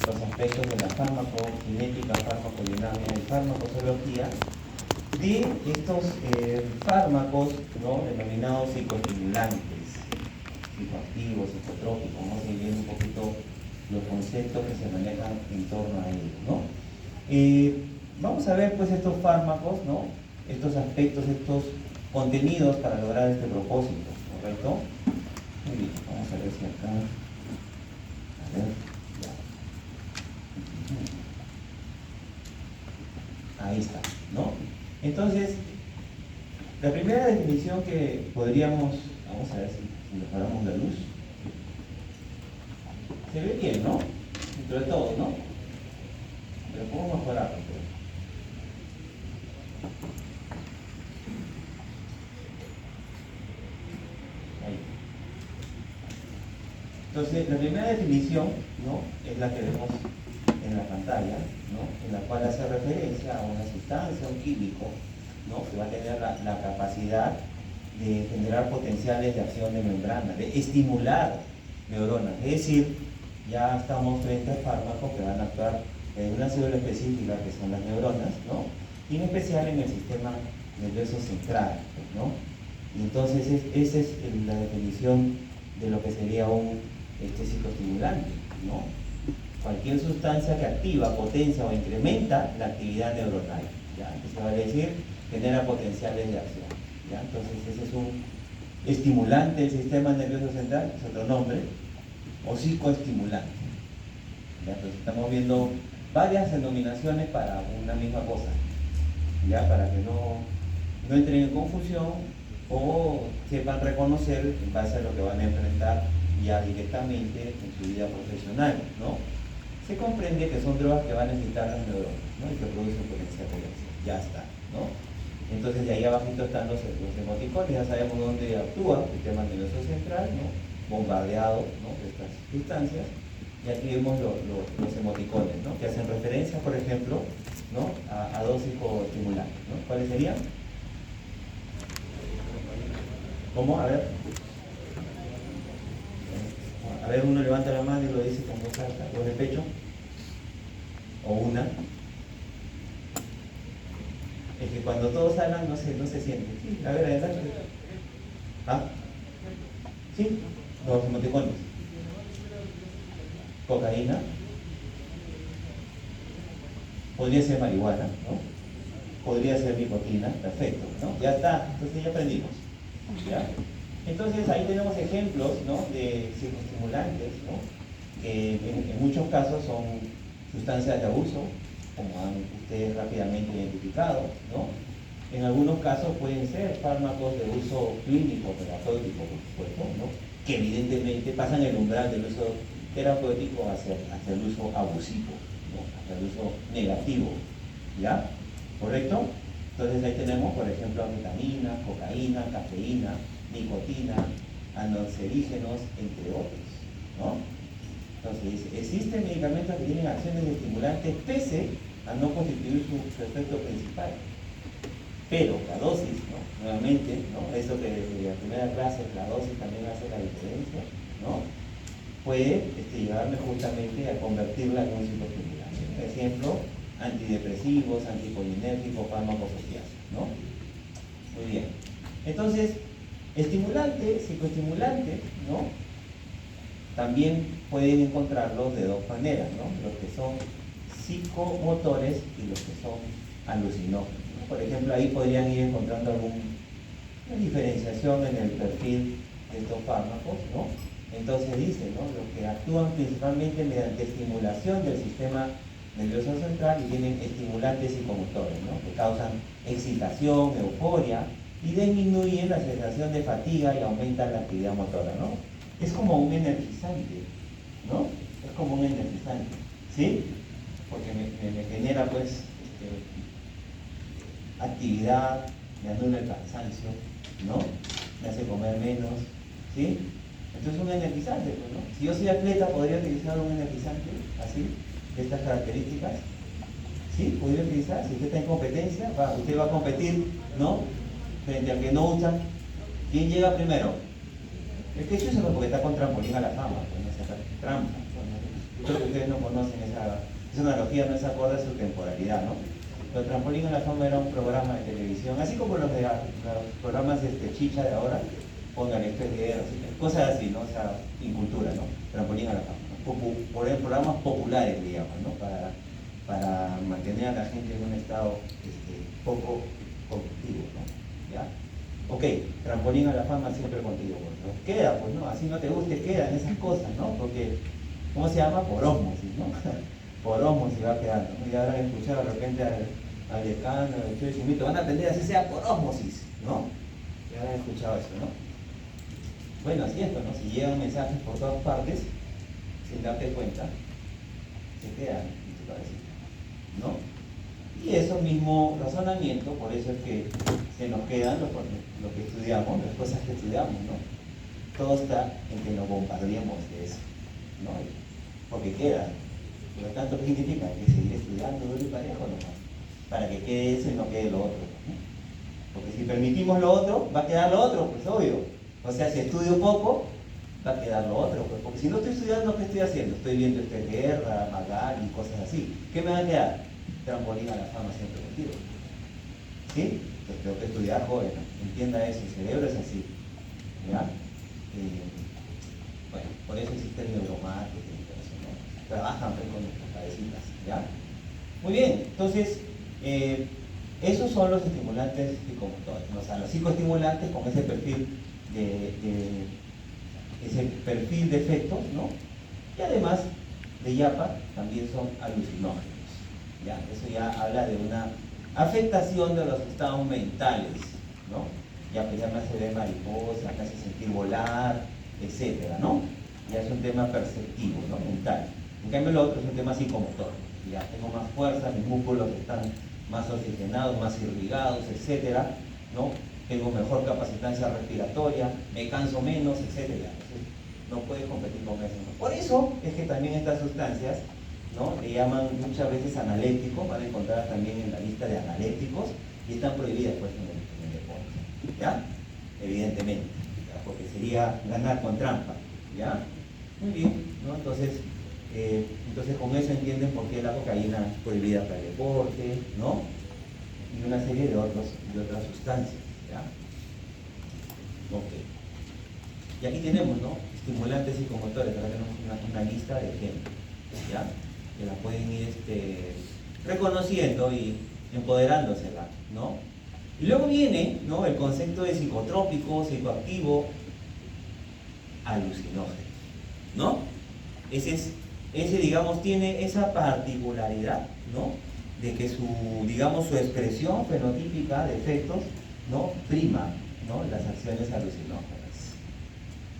los aspectos de la farmacokinética, farmacodinámica y farmacosología de estos fármacos, ¿no?, denominados psicoestimulantes, psicoactivos, psicotrópicos. Vamos a ir viendo un poquito los conceptos que se manejan en torno a ellos, ¿no? Vamos a ver pues estos fármacos, ¿no?, estos aspectos, estos contenidos para lograr este propósito, ¿correcto? Muy bien, vamos a ver si acá, a ver, ya. Ahí está, ¿no? Entonces, la primera definición que podríamos, vamos a ver si mejoramos la luz. Se ve bien, ¿no? Dentro de todo, ¿no? Pero ¿cómo mejorarlo? Ahí. Entonces, la primera definición, ¿no?, es la que vemos en la pantalla, ¿no?, en la cual hace referencia a una sustancia, un químico, ¿no?, que va a tener la capacidad de generar potenciales de acción de membrana, de estimular neuronas. Es decir, ya estamos frente a fármacos que van a actuar en una célula específica, que son las neuronas, ¿no?, y en especial en el sistema nervioso central, ¿no? Y entonces esa es la definición de lo que sería un psicoestimulante, ¿no? Cualquier sustancia que activa, potencia o incrementa la actividad neuronal, ¿ya? Entonces vale decir, genera potenciales de acción, ¿ya? Entonces ese es un estimulante del sistema nervioso central, es otro nombre, o psicoestimulante, ¿ya? Entonces estamos viendo varias denominaciones para una misma cosa, ya, para que no entren en confusión o sepan reconocer en base a lo que van a enfrentar ya directamente en su vida profesional, ¿no? Se comprende que son drogas que van a necesitar las neuronas, ¿no?, y que producen potencial de acción. Ya está, ¿no? Entonces de ahí abajito están los emoticones, ya sabemos dónde actúa el sistema nervioso central, ¿no?, bombardeado, ¿no?, de estas sustancias. Y aquí vemos los emoticones, ¿no?, que hacen referencia, por ejemplo, ¿no?, a dos psicoestimulantes, ¿no? ¿Cuáles serían? ¿Cómo? A ver. A ver, uno levanta la mano y lo dice con voz alta, voz de pecho. O una. Es que cuando todos hablan no se siente. Sí, a ver, adelante. ¿Ah? Sí, los emoticones. Cocaína. Podría ser marihuana, ¿no? Podría ser nicotina, perfecto, ¿no? Ya está, entonces ya aprendimos, ¿ya? Entonces ahí tenemos ejemplos, ¿no?, de psicoestimulantes, ¿no?, que en muchos casos son sustancias de abuso, como han ustedes rápidamente identificado, ¿no? En algunos casos pueden ser fármacos de uso clínico, terapéutico, por supuesto, ¿no?, que evidentemente pasan el umbral del uso terapéutico hacia el uso abusivo, ¿no?, hacia el uso negativo, ¿ya? ¿Correcto? Entonces ahí tenemos, por ejemplo, anfetamina, cocaína, cafeína, nicotina, anoxerígenos, entre otros, ¿no? Entonces, existen medicamentos que tienen acciones estimulantes pese a no constituir su efecto principal. Pero la dosis, ¿no?, nuevamente, ¿no?, eso que de la primera clase, la dosis también hace la diferencia, ¿no?, puede llevarme justamente a convertirla en un psicoestimulante. Por ejemplo, antidepresivos, anticolinérgicos, fármacos opiáceos, ¿no? Muy bien. Entonces, estimulantes, psicoestimulantes, ¿no?, también pueden encontrarlos de dos maneras, ¿no?, los que son psicomotores y los que son alucinógenos, ¿no? Por ejemplo, ahí podrían ir encontrando alguna diferenciación en el perfil de estos fármacos, ¿no? Entonces dice, ¿no?, los que actúan principalmente mediante estimulación del sistema nervioso central y tienen estimulantes psicomotores, ¿no?, que causan excitación, euforia y disminuyen la sensación de fatiga y aumentan la actividad motora, ¿no? Es como un energizante, ¿no? Es como un energizante, ¿sí? Porque me genera, pues, actividad, me anula el cansancio, ¿no? Me hace comer menos, ¿sí? Entonces un energizante, pues, ¿no? Si yo soy atleta, ¿podría utilizar un energizante así, de estas características? ¿Sí? ¿Podría utilizar? Si usted está en competencia, usted va a competir, ¿no?, frente al que no usa. ¿Quién llega primero? Es que eso es porque está con trampolín a la fama, pues no se hace trampa. Yo creo que ustedes no conocen esa analogía, no es acorde a su temporalidad, ¿no? Pero Trampolín a la Fama era un programa de televisión, así como los programas chicha de ahora, pongan esto de guerra, cosas así, ¿no? O sea, incultura, ¿no? Trampolín a la Fama, ¿no? Programas populares, digamos, ¿no? Para mantener a la gente en un estado poco competitivo, ¿no? ¿Ya? Ok, Trampolín a la Fama siempre contigo, pues, ¿no? Queda, pues, ¿no? Así no te guste, quedan esas cosas, ¿no? Porque, ¿cómo se llama? Por ósmosis, ¿no? Por ósmosis va quedando, ¿no? Y habrán escuchado de repente al decano, al Chuy Chimito, van a aprender así sea por ósmosis, ¿no? Ya habrán escuchado eso, ¿no? Bueno, así es, ¿no? Si llegan mensajes por todas partes, sin darte cuenta, se quedan en tu cabecita, ¿no? Y eso mismo razonamiento, por eso es que se nos quedan lo que estudiamos, las cosas que estudiamos, ¿no? Todo está en que nos bombardeemos de eso, ¿no? Porque queda. Por lo tanto, ¿qué significa? Hay que seguir estudiando duro y parejo nomás, para que quede eso y no quede lo otro, ¿no? Porque si permitimos lo otro, va a quedar lo otro, pues obvio. O sea, si estudio poco, va a quedar lo otro, pues, porque si no estoy estudiando, ¿qué estoy haciendo? Estoy viendo guerra, Magali, cosas así. ¿Qué me va a quedar? Trampolín a la Fama siempre contigo. ¿Sí? Entonces tengo que estudiar, joven, ¿no? Entienda eso, el cerebro es así. ¿Ya? Bueno, por eso existe el neuromarketing y todo eso, ¿no? Trabajan pues, con nuestras cabecitas, ¿ya? Muy bien, entonces, esos son los estimulantes psicomotores, ¿no? O sea, los psicoestimulantes con ese perfil de efectos, ¿no? Y además de YAPA también son alucinógenos. ¿Ya? Eso ya habla de una afectación de los estados mentales, ¿no? Ya pues ya me hace ver mariposa, me hace sentir volar, etcétera, ¿no? Ya es un tema perceptivo, ¿no? Mental. En cambio lo otro es un tema psicomotor. Ya tengo más fuerza, mis músculos están más oxigenados, más irrigados, etcétera, ¿no? Tengo mejor capacitancia respiratoria, me canso menos, etcétera. Entonces, no puedes competir con eso, ¿no? Por eso es que también estas sustancias, ¿no? Le llaman muchas veces analéticos, van a encontrar también en la lista de analéticos y están prohibidas pues en el deporte, ¿ya? Evidentemente, ¿ya? Porque sería ganar con trampa, ¿ya? Muy bien, ¿no? Entonces con eso entienden por qué la cocaína es prohibida para el deporte, ¿no? Y una serie de otras sustancias, ¿ya? Ok. Y aquí tenemos, ¿no? Estimulantes psicomotores, ahora tenemos una lista de ejemplos, ¿ya? Que la pueden ir reconociendo y empoderándosela, ¿no? Y luego viene, ¿no? El concepto de psicotrópico, psicoactivo, alucinógeno, ¿no? Ese digamos, tiene esa particularidad, ¿no? De que su expresión fenotípica de efectos, ¿no? Prima, ¿no? Las acciones alucinógenas,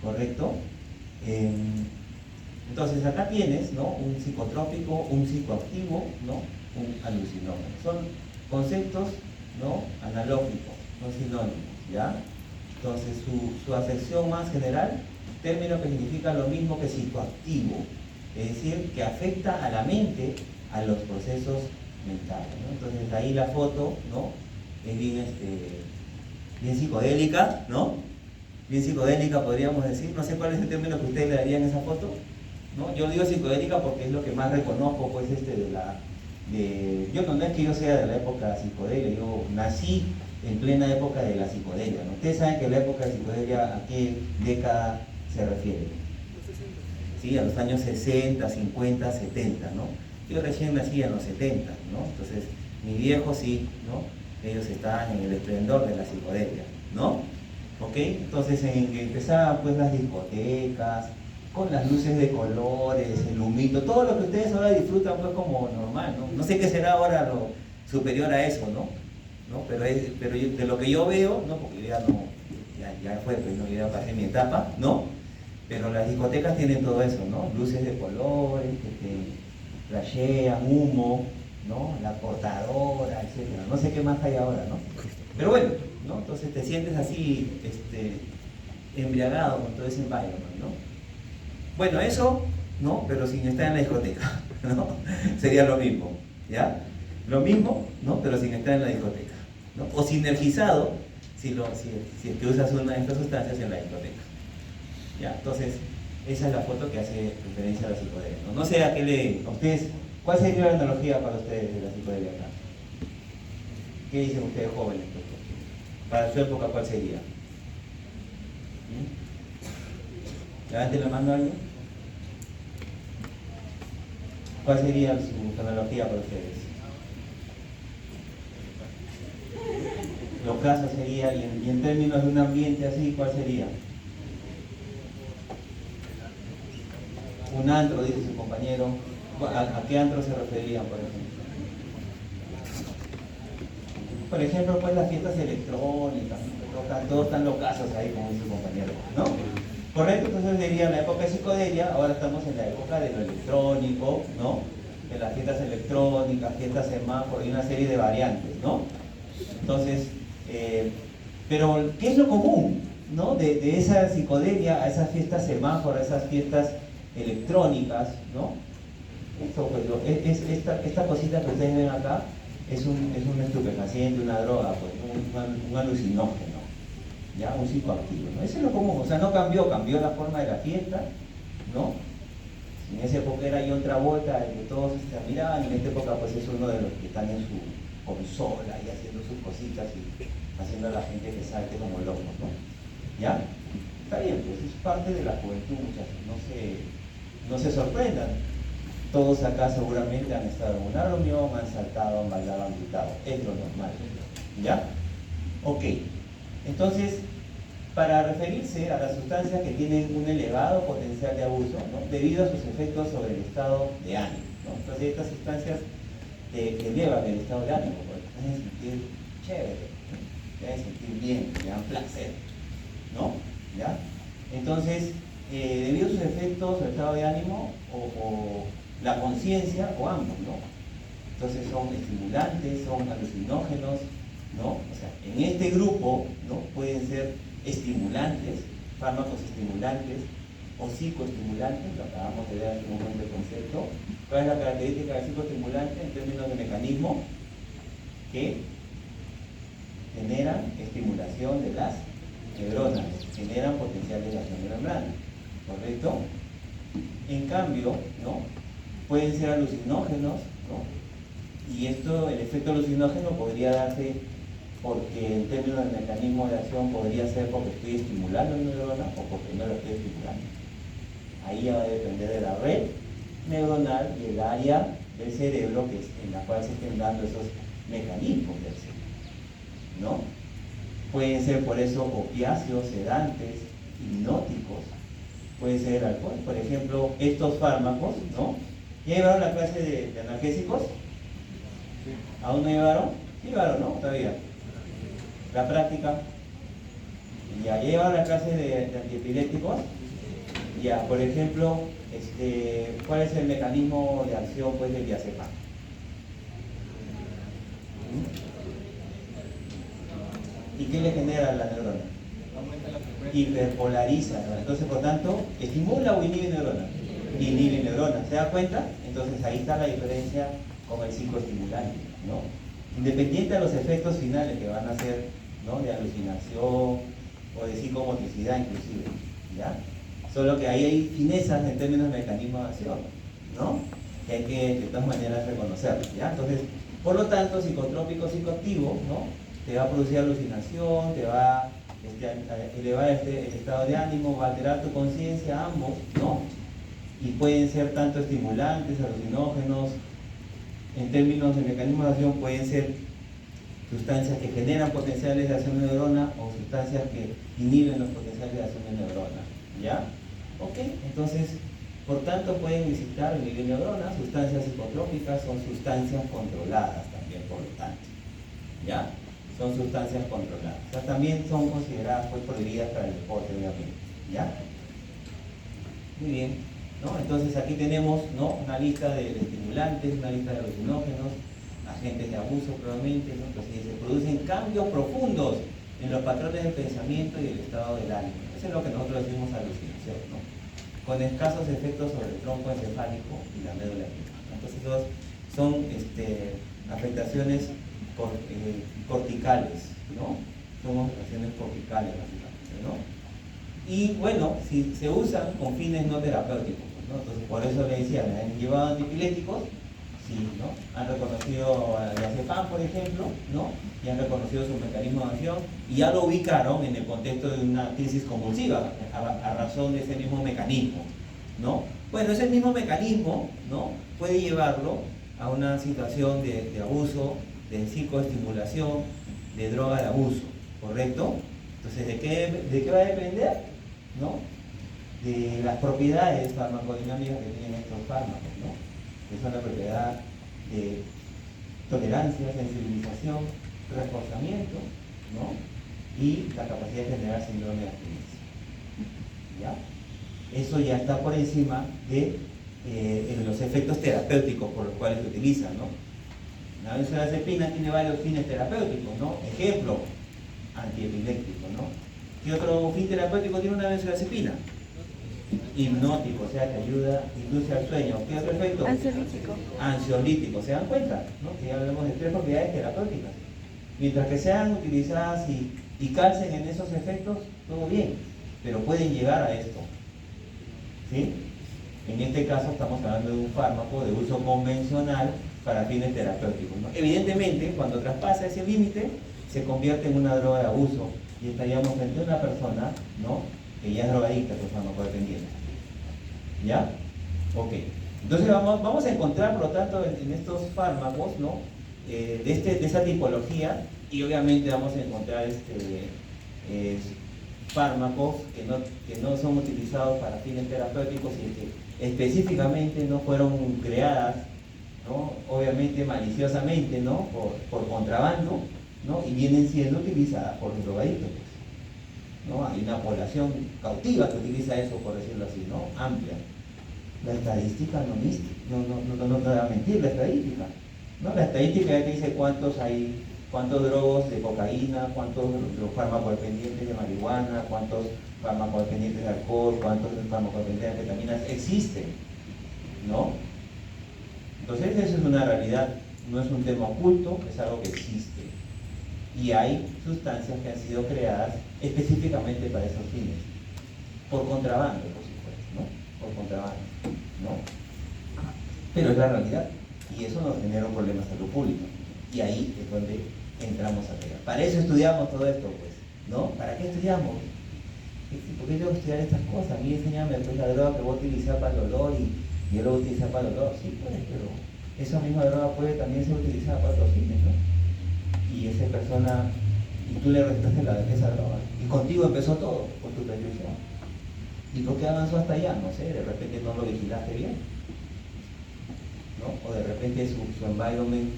¿correcto? Entonces acá tienes, ¿no? Un psicotrópico, un psicoactivo, ¿no? Un alucinógeno. Son conceptos, ¿no? Analógicos, no sinónimos, ¿ya? Entonces su acepción más general, término que significa lo mismo que psicoactivo, es decir, que afecta a la mente, a los procesos mentales, ¿no? Entonces ahí la foto, ¿no? Es bien psicodélica, ¿no? Bien psicodélica podríamos decir, no sé cuál es el término que ustedes le darían a esa foto, ¿no? Yo digo psicodélica porque es lo que más reconozco, pues, yo no es que yo sea de la época psicodelia, yo nací en plena época de la psicodelia, ¿no? Ustedes saben que la época de psicodelia, ¿a qué década se refiere? ¿Sí? A los años 60, 50, 70, ¿no? Yo recién nací en los 70, ¿no? Entonces, mi viejo sí, ¿no? Ellos estaban en el esplendor de la psicodelia, ¿no? ¿Ok? Entonces, en que empezaban pues las discotecas, con las luces de colores, el humito, todo lo que ustedes ahora disfrutan pues como normal, ¿no? No sé qué será ahora lo superior a eso, ¿no? Pero de lo que yo veo, ¿no? Porque ya no, ya fue, pues no, ya pasé mi etapa, ¿no? Pero las discotecas tienen todo eso, ¿no? Luces de colores, que te flashean, humo, ¿no? La cortadora, etcétera. No sé qué más hay ahora, ¿no? Pero bueno, ¿no? Entonces te sientes así, embriagado con todo ese environment, ¿no? Bueno, eso, ¿no? Pero sin estar en la discoteca, ¿no? Sería lo mismo, ¿ya? Lo mismo, ¿no? Pero sin estar en la discoteca, ¿no? O sinergizado, si es que usas una de estas sustancias en la discoteca. ¿Ya? Entonces, Esa es la foto que hace referencia a la psicodelia. No sé a qué a ustedes, ¿cuál sería la analogía para ustedes de la psicodelia acá? ¿Qué dicen ustedes jóvenes? Para su época, ¿cuál sería? Levanten la mano a alguien. ¿Cuál sería su analogía para ustedes? Los casos sería, y en términos de un ambiente así, ¿cuál sería? Un antro, dice su compañero. ¿A qué antro se referían, por ejemplo? Por ejemplo, pues las fiestas electrónicas, ¿no? Todos están locazos ahí, como dice su compañero, ¿no? Correcto, entonces diría la época de psicodelia, ahora estamos en la época de lo electrónico, ¿no? De las fiestas electrónicas, fiestas semáforo y una serie de variantes, ¿no? Entonces, pero ¿qué es lo común, ¿no? De esa psicodelia a esas fiestas semáforo, a esas fiestas electrónicas, ¿no? Esto, pues, esta cosita que ustedes ven acá es un estupefaciente, una droga, pues, un alucinógeno, ya, un psicoactivo, ¿no? Eso es lo común, o sea, no cambió la forma de la fiesta, ¿no? En esa época era John Travolta, el que todos se admiraban, y en esta época pues es uno de los que están en su consola y haciendo sus cositas y haciendo a la gente que salte como locos, ¿no? ¿Ya? Está bien, pues es parte de la juventud, muchachos, no se sorprendan. Todos acá seguramente han estado en una reunión, han saltado, han bailado, han gritado. Es lo normal. ¿Ya? Ok. Entonces, para referirse a las sustancias que tienen un elevado potencial de abuso, ¿no? Debido a sus efectos sobre el estado de ánimo, ¿no? Entonces, estas sustancias te elevan el estado de ánimo, porque te hacen sentir chévere, ¿no? Te hacen sentir bien, te dan placer, ¿no? ¿Ya? Entonces, debido a sus efectos, el estado de ánimo o la conciencia, o ambos, ¿no? Entonces son estimulantes, son alucinógenos, ¿no? O sea, en este grupo, ¿no? Pueden ser estimulantes, fármacos estimulantes o psicoestimulantes, lo acabamos de ver hace un momento el concepto. ¿Cuál es la característica del psicoestimulante en términos de mecanismo? Que generan estimulación de las neuronas, generan potenciales de acción de la membrana, ¿correcto? En cambio, ¿no? Pueden ser alucinógenos, ¿no? Y esto, el efecto alucinógeno podría darse porque en términos de mecanismo de acción podría ser porque estoy estimulando la neurona o porque no la estoy estimulando. Ahí ya va a depender de la red neuronal y el área del cerebro en la cual se estén dando esos mecanismos del cerebro, ¿no? Pueden ser por eso opiáceos, sedantes, hipnóticos, puede ser el alcohol. Por ejemplo, estos fármacos, ¿no? ¿Ya llevaron la clase de analgésicos? ¿Aún no llevaron? Sí llevaron, ¿no? Todavía. La práctica. ¿Ya llevaron la clase de antiepilépticos? Ya, por ejemplo, ¿cuál es el mecanismo de acción pues, del diazepam? ¿Y qué le genera a la neurona? Hiperpolariza, ¿no? Entonces, por tanto, ¿estimula o inhibe neurona? Inhibe neurona, ¿se da cuenta? Entonces ahí está la diferencia con el psicoestimulante, ¿no? Independiente de los efectos finales que van a ser, ¿no? De alucinación o de psicomotricidad inclusive, ¿ya? Solo que ahí hay finezas en términos de mecanismo de acción, ¿no? Que hay que de todas maneras reconocerlo, ¿ya? Entonces, por lo tanto, psicotrópico, psicoactivo, ¿no? Te va a producir alucinación, te va a elevar el estado de ánimo, va a alterar tu conciencia, ambos, ¿no? Y pueden ser tanto estimulantes, alucinógenos, en términos de mecanismo de acción pueden ser sustancias que generan potenciales de acción de neurona o sustancias que inhiben los potenciales de acción de neurona, ¿ya? Ok, entonces, por tanto pueden visitar el nivel de neuronas, sustancias psicotrópicas son sustancias controladas también, por lo tanto, ¿ya? Son sustancias controladas, o sea, también son consideradas pues prohibidas para el deporte, obviamente, ¿ya? Muy bien. ¿No? Entonces aquí tenemos, ¿no? Una lista de estimulantes, una lista de alucinógenos, agentes de abuso probablemente, ¿no? Entonces se producen cambios profundos en los patrones del pensamiento y el estado del ánimo. Eso es lo que nosotros decimos alucinación, ¿no? Con escasos efectos sobre el tronco encefálico y la médula espinal. Entonces son afectaciones corticales, ¿no? Son afectaciones corticales básicamente, ¿no? Y bueno, si se usan con fines no terapéuticos, ¿no? Entonces, por eso le decía, me han llevado antiepilépticos, sí, ¿no? Han reconocido el diazepam, por ejemplo, ¿no? Y han reconocido su mecanismo de acción y ya lo ubicaron en el contexto de una crisis convulsiva, a razón de ese mismo mecanismo, ¿no? Bueno, ese mismo mecanismo, ¿no? Puede llevarlo a una situación de abuso, de psicoestimulación, de droga de abuso, ¿correcto? Entonces, ¿de qué va a depender? ¿No? De las propiedades farmacodinámicas que tienen estos fármacos, ¿no? Que son la propiedad de tolerancia, sensibilización, reforzamiento, ¿no? Y la capacidad de generar síndrome de abstinencia. ¿Ya? Eso ya está por encima de los efectos terapéuticos por los cuales se utilizan, ¿no? La benzodiazepina tiene varios fines terapéuticos, ¿no? Ejemplo, antiepiléptico, ¿no? ¿Qué otro fin terapéutico tiene una benzodiazepina? Hipnótico, o sea, que ayuda, induce al sueño. ¿Qué otro efecto? Ansiolítico. Ansiolítico, ¿se dan cuenta? ¿No? Que ya hablamos de 3 propiedades terapéuticas. Mientras que sean utilizadas y calcen en esos efectos, todo bien, pero pueden llegar a esto. ¿Sí? En este caso estamos hablando de un fármaco de uso convencional para fines terapéuticos, ¿no? Evidentemente, cuando traspasa ese límite, se convierte en una droga de abuso y estaríamos frente a una persona, ¿no? Que ya es drogadicta, que es farmacodependiente. ¿Ya? Ok. Entonces vamos a encontrar, por lo tanto, en estos fármacos, ¿no? De esa tipología, y obviamente vamos a encontrar fármacos que no son utilizados para fines terapéuticos y que específicamente no fueron creadas, ¿no? Obviamente maliciosamente, ¿no? Por contrabando, ¿no? Y vienen siendo utilizadas por los drogadictos, ¿no? Hay una población cautiva que utiliza eso, por decirlo así, ¿no? Amplia. La estadística no te va a mentir, la estadística, ¿no? La estadística ya te dice cuántos drogos de cocaína, cuántos farmacodependientes de marihuana, cuántos farmacodependientes de alcohol, cuántos farmacodependientes de anfetaminas existen, ¿no? Entonces eso es una realidad, no es un tema oculto, es algo que existe. Y hay sustancias que han sido creadas específicamente para esos fines, por contrabando, por supuesto, ¿no? Por contrabando, ¿no? Pero es la realidad, y eso nos genera un problema de salud pública, y ahí es donde entramos a pegar. Para eso estudiamos todo esto, pues, ¿no? ¿Para qué estudiamos? ¿Por qué tengo que estudiar estas cosas? A mí enséñame pues, la droga que voy a utilizar para el dolor y yo lo voy a utilizar para el dolor, sí, pues, pero esa misma droga puede también ser utilizada para otros fines, ¿no? Y esa persona, y tú le restaste la de esa droga, y contigo empezó todo, por tu prescripción. ¿Y por qué avanzó hasta allá? No sé, de repente no lo vigilaste bien, ¿no? O de repente su environment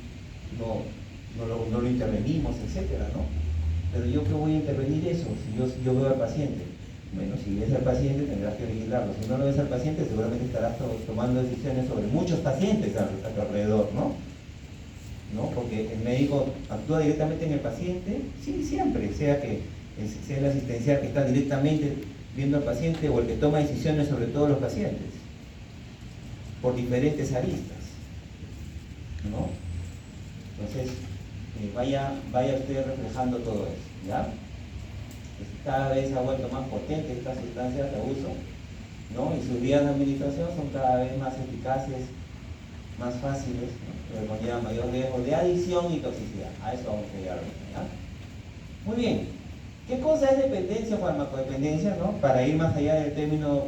no lo intervenimos, etcétera, ¿no? Pero yo que voy a intervenir eso, si yo veo al paciente. Bueno, si ves al paciente tendrás que vigilarlo. Si no lo ves al paciente, seguramente estarás tomando decisiones sobre muchos pacientes a tu alrededor, ¿no? ¿No? Porque el médico actúa directamente en el paciente, sí, siempre, sea el asistencial que está directamente viendo al paciente o el que toma decisiones sobre todos los pacientes, por diferentes aristas, ¿no? Entonces, vaya usted reflejando todo eso, ¿ya? Pues cada vez se ha vuelto más potente esta sustancia de abuso, ¿no? Y sus vías de administración son cada vez más eficaces, más fáciles, ¿no? Pero conllevan mayor riesgo de adicción y toxicidad. A eso vamos a llegar ahorita, ¿ya? Muy bien. ¿Qué cosa es dependencia o farmacodependencia, no? Para ir más allá del término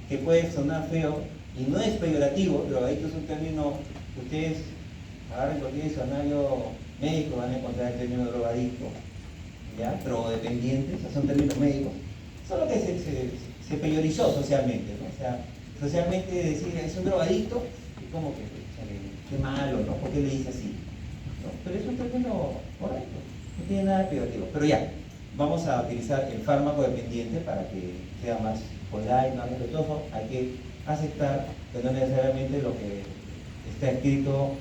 que puede sonar feo y no es peyorativo, drogadicto es un término que ustedes agarren cualquier diccionario médico, van a encontrar el término drogadicto, ¿ya? Drogodependiente, o sea, son términos médicos, solo que se peyorizó socialmente, ¿no? O sea, socialmente decir es un drogadicto, es como que qué malo, ¿no? ¿Por qué le dice así? ¿No? Pero es un término correcto, no tiene nada de peyorativo. Pero ya, vamos a utilizar el fármaco dependiente para que sea más polite, más respetuoso. Hay que aceptar que no necesariamente lo que está escrito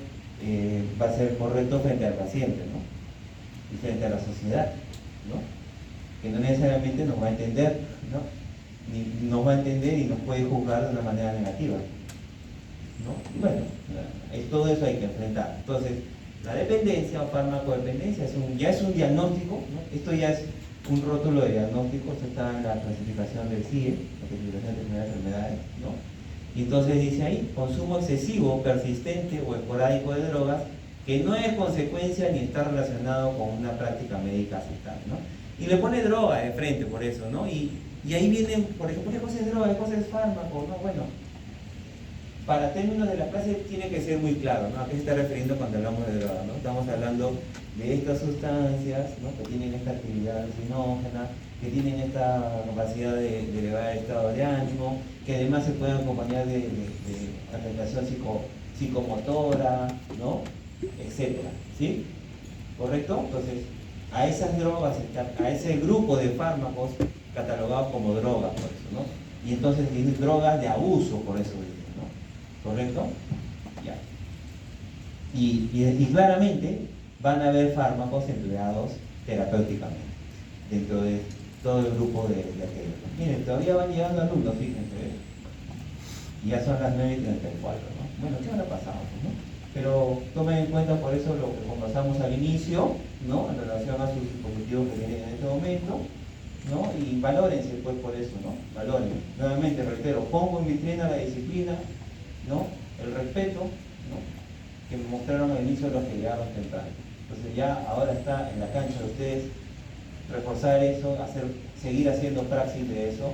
va a ser correcto frente al paciente, ¿no? Y frente a la sociedad, ¿no? Que no necesariamente nos va a entender, ¿no? Ni nos va a entender y nos puede juzgar de una manera negativa, ¿no? Y bueno, todo eso hay que enfrentar. Entonces, la dependencia o farmacodependencia ya es un diagnóstico, ¿no? Esto ya es un rótulo de diagnóstico, esto está en la clasificación del CIE, la clasificación de enfermedades, ¿no? Y entonces dice ahí, consumo excesivo, persistente o esporádico de drogas que no es consecuencia ni está relacionado con una práctica médica aceptable, ¿no? Y le pone droga de frente por eso, ¿no? Y ahí vienen, por ejemplo, ¿qué cosa es droga? ¿Qué cosa es fármaco? ¿No? Bueno, para términos de la clase tiene que ser muy claro, ¿no? ¿A qué se está refiriendo cuando hablamos de droga, ¿no? Estamos hablando de estas sustancias, ¿no? Que tienen esta actividad alucinógena, que tienen esta capacidad de elevar el estado de ánimo, que además se pueden acompañar de afectación psicomotora, ¿no? Etcétera, ¿sí? ¿Correcto? Entonces, a esas drogas, a ese grupo de fármacos catalogados como drogas, por eso, ¿no? Y entonces es drogas de abuso, por eso, ¿no? ¿Correcto? Ya. Y claramente van a haber fármacos empleados terapéuticamente dentro de todo el grupo de aquellos. Miren, todavía van llegando alumnos, fíjense, ¿eh? Y ya son las 9:34, ¿no? Bueno, ¿qué hora pasamos, no? Pero tomen en cuenta por eso lo que conversamos al inicio, ¿no? En relación a sus dispositivos que tienen en este momento, ¿no? Y valórense pues por eso, ¿no? Valoren. Nuevamente, reitero, pongo en vitrina la disciplina, ¿no? El respeto, ¿no? Que me mostraron al inicio los que llegaron temprano. Entonces ya ahora está en la cancha de ustedes reforzar eso, seguir haciendo praxis de eso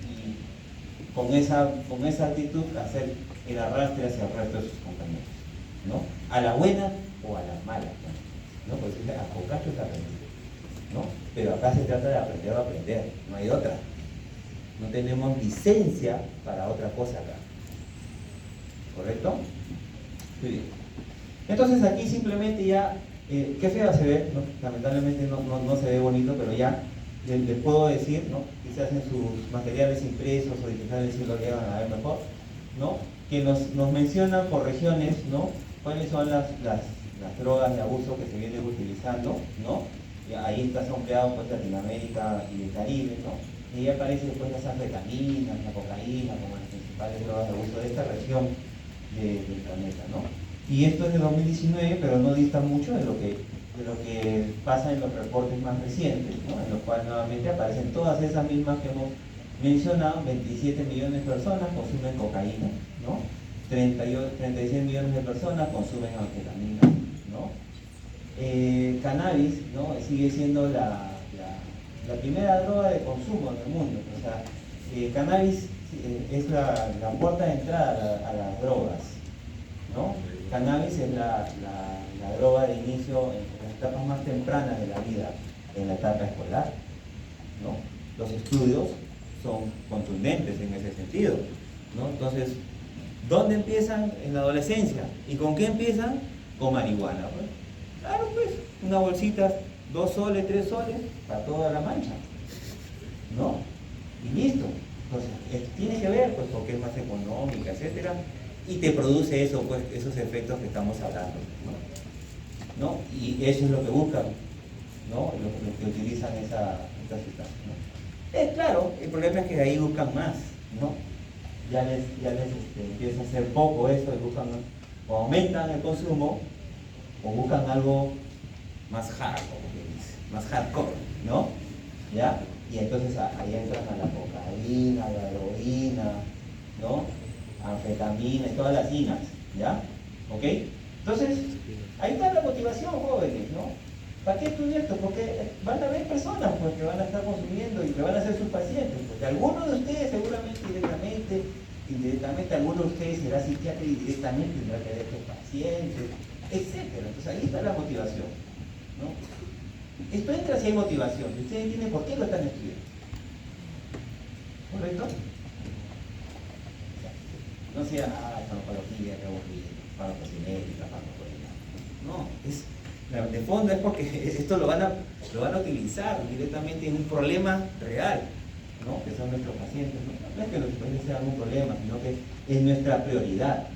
y con esa actitud hacer el arrastre hacia el resto de sus compañeros, ¿no? A la buena o a la mala, ¿no? Pues a Cocacho es aprender, ¿no? Pero acá se trata de aprender a aprender, no hay otra. No tenemos licencia para otra cosa acá. ¿Correcto? Muy bien. Entonces aquí simplemente ya, qué feo se ve, ¿no? Lamentablemente no se ve bonito, pero ya les puedo decir, ¿no? Quizás en sus materiales impresos o digitales si lo llegan a ver mejor, ¿no? Que nos mencionan por regiones, ¿no? Cuáles son las drogas de abuso que se vienen utilizando, ¿no? Y ahí está sombreado pues Latinoamérica y el Caribe, ¿no? Y ahí aparecen pues las anfetaminas, la cocaína como las principales drogas de abuso de esta región del planeta, ¿no? Y esto es de 2019, pero no dista mucho de lo que pasa en los reportes más recientes, ¿no? En los cuales nuevamente aparecen todas esas mismas que hemos mencionado. 27 millones de personas consumen cocaína, ¿no? 36 millones de personas consumen anfetamina, ¿no? Cannabis, ¿no? Sigue siendo la primera droga de consumo en el mundo. O sea, cannabis es la puerta de entrada a las drogas, ¿no? Cannabis es la droga de inicio en las etapas más tempranas de la vida, en la etapa escolar, ¿no? Los estudios son contundentes en ese sentido, ¿no? Entonces, ¿dónde empiezan? En la adolescencia. ¿Y con qué empiezan? Con marihuana, pues. Claro, pues, una bolsita, 2 soles, 3 soles, para toda la mancha, ¿no? Y listo. Entonces, tiene que ver, pues, porque es más económica, etcétera, y te produce eso, pues, esos efectos que estamos hablando, ¿no? Y eso es lo que buscan, ¿no? Los que utilizan esta sustancia, ¿no? Claro, el problema es que de ahí buscan más, ¿no? Ya les empieza a ser poco eso, y buscan, o aumentan el consumo, o buscan algo más más hardcore, ¿no? ¿Ya? Y entonces ahí entran a la cocaína, a la heroína, ¿no? Anfetamina y todas las inas, ¿ya? ¿Ok? Entonces, ahí está la motivación, jóvenes, ¿no? ¿Para qué estudiar esto? Porque van a haber personas pues, que van a estar consumiendo y que van a ser sus pacientes, porque algunos de ustedes seguramente directamente, indirectamente, algunos de ustedes será psiquiatra y directamente tendrá que ver con pacientes, etcétera. Entonces ahí está la motivación, ¿no? Esto entra si hay motivación, y ustedes entienden por qué lo están estudiando. ¿Correcto? No sea, farmacología, qué aburrido, farmacocinética, farmacología. No, de fondo es porque esto lo van a utilizar directamente en un problema real, ¿no? Que son nuestros pacientes, ¿no? No es que los pacientes sean un problema, sino que es nuestra prioridad,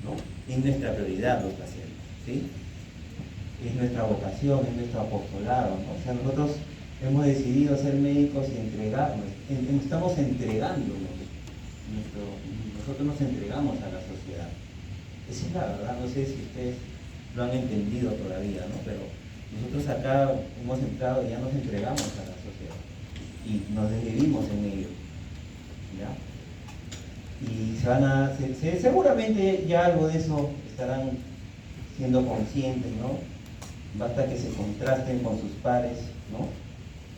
¿no? Es nuestra prioridad los pacientes, ¿sí? Es nuestra vocación, es nuestro apostolado, ¿no? O sea, nosotros hemos decidido ser médicos y entregarnos, estamos entregándonos, nosotros nos entregamos a la sociedad. Esa es la verdad, no sé si ustedes lo han entendido todavía, ¿no? Pero Nosotros acá hemos entrado, ya nos entregamos a la sociedad y nos desvivimos en ello, ¿ya? Y seguramente ya algo de eso estarán siendo conscientes, ¿no? Basta que se contrasten con sus pares, ¿no?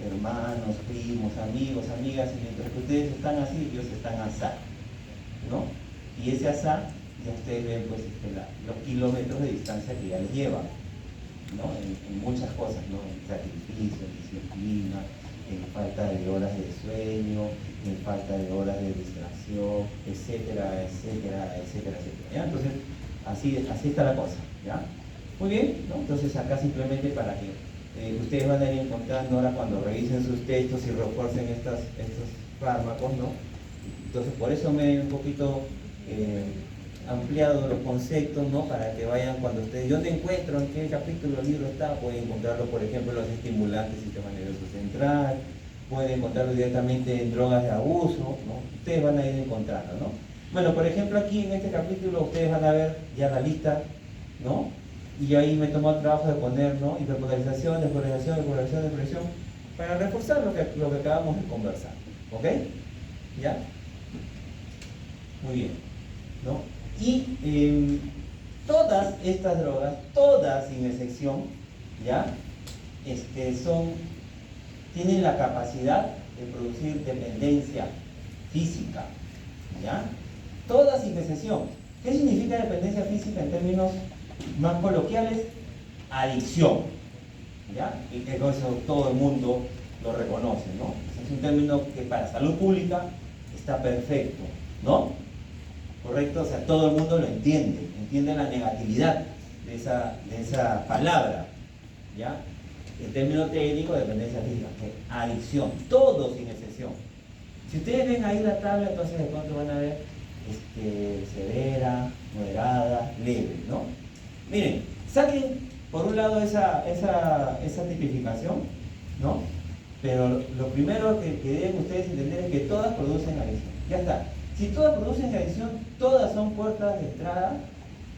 Hermanos, primos, amigos, amigas, y mientras que ustedes están así, ellos están asá, ¿no? Y ese asá, ya ustedes ven pues los kilómetros de distancia que ya les lleva, ¿no? En muchas cosas, ¿no? En sacrificio, en disciplina, en falta de horas de sueño, en falta de horas de distracción, etcétera, etcétera, etcétera, etcétera, ¿ya? Entonces, así está la cosa, ¿ya? Muy bien, ¿no? Entonces acá simplemente para que ustedes van a ir encontrando ahora cuando revisen sus textos y refuercen estos fármacos, ¿no? Entonces por eso me he un poquito ampliado los conceptos, ¿no? Para que vayan cuando ustedes, ¿dónde encuentro? ¿En qué capítulo del libro está? Pueden encontrarlo, por ejemplo, en los estimulantes del sistema nervioso central, pueden encontrarlo directamente en drogas de abuso, ¿no? Ustedes van a ir encontrando, ¿no? Bueno, por ejemplo, aquí en este capítulo ustedes van a ver ya la lista, ¿no? Y ahí me tomó el trabajo de poner, ¿no? Hiperpolarización, despolarización, para reforzar lo que acabamos de conversar, ¿ok? ¿Ya? Muy bien, ¿no? Y todas estas drogas, todas sin excepción, ¿ya? Tienen la capacidad de producir dependencia física, ¿ya? Todas sin excepción. ¿Qué significa dependencia física en términos más coloquiales? Adicción, ¿ya? Y que eso todo el mundo lo reconoce, ¿no? Es un término que para salud pública está perfecto, ¿no? ¿Correcto? O sea, todo el mundo lo entiende la negatividad de esa palabra, ¿ya? El término técnico, dependencia física, adicción, todo sin excepción. Si ustedes ven ahí la tabla, entonces de pronto van a ver severa, moderada, leve, ¿no? Miren, saquen por un lado esa tipificación, ¿no? Pero lo primero que deben ustedes entender es que todas producen adicción. Ya está. Si todas producen adicción, todas son puertas de entrada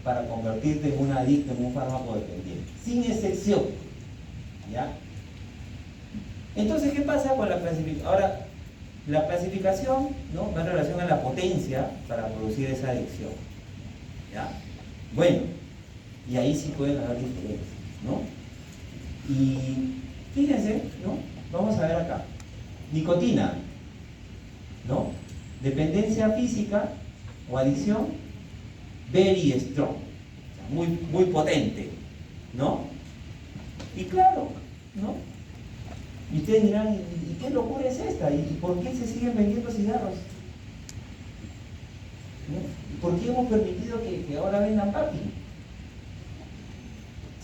para convertirte en un adicto, en un fármaco dependiente, sin excepción, ¿ya? Entonces, ¿qué pasa con la clasificación? Ahora, la clasificación, ¿no? Va en relación a la potencia para producir esa adicción, ¿ya? Bueno, y ahí sí pueden haber diferencias, ¿no? Y fíjense, ¿no? Vamos a ver acá. Nicotina, ¿no? Dependencia física o adicción, very strong, o sea, muy, muy potente, ¿no? Y claro, ¿no? Y ustedes dirán, ¿y qué locura es esta? ¿Y por qué se siguen vendiendo cigarros? ¿No? ¿Por qué hemos permitido que ahora vendan papi?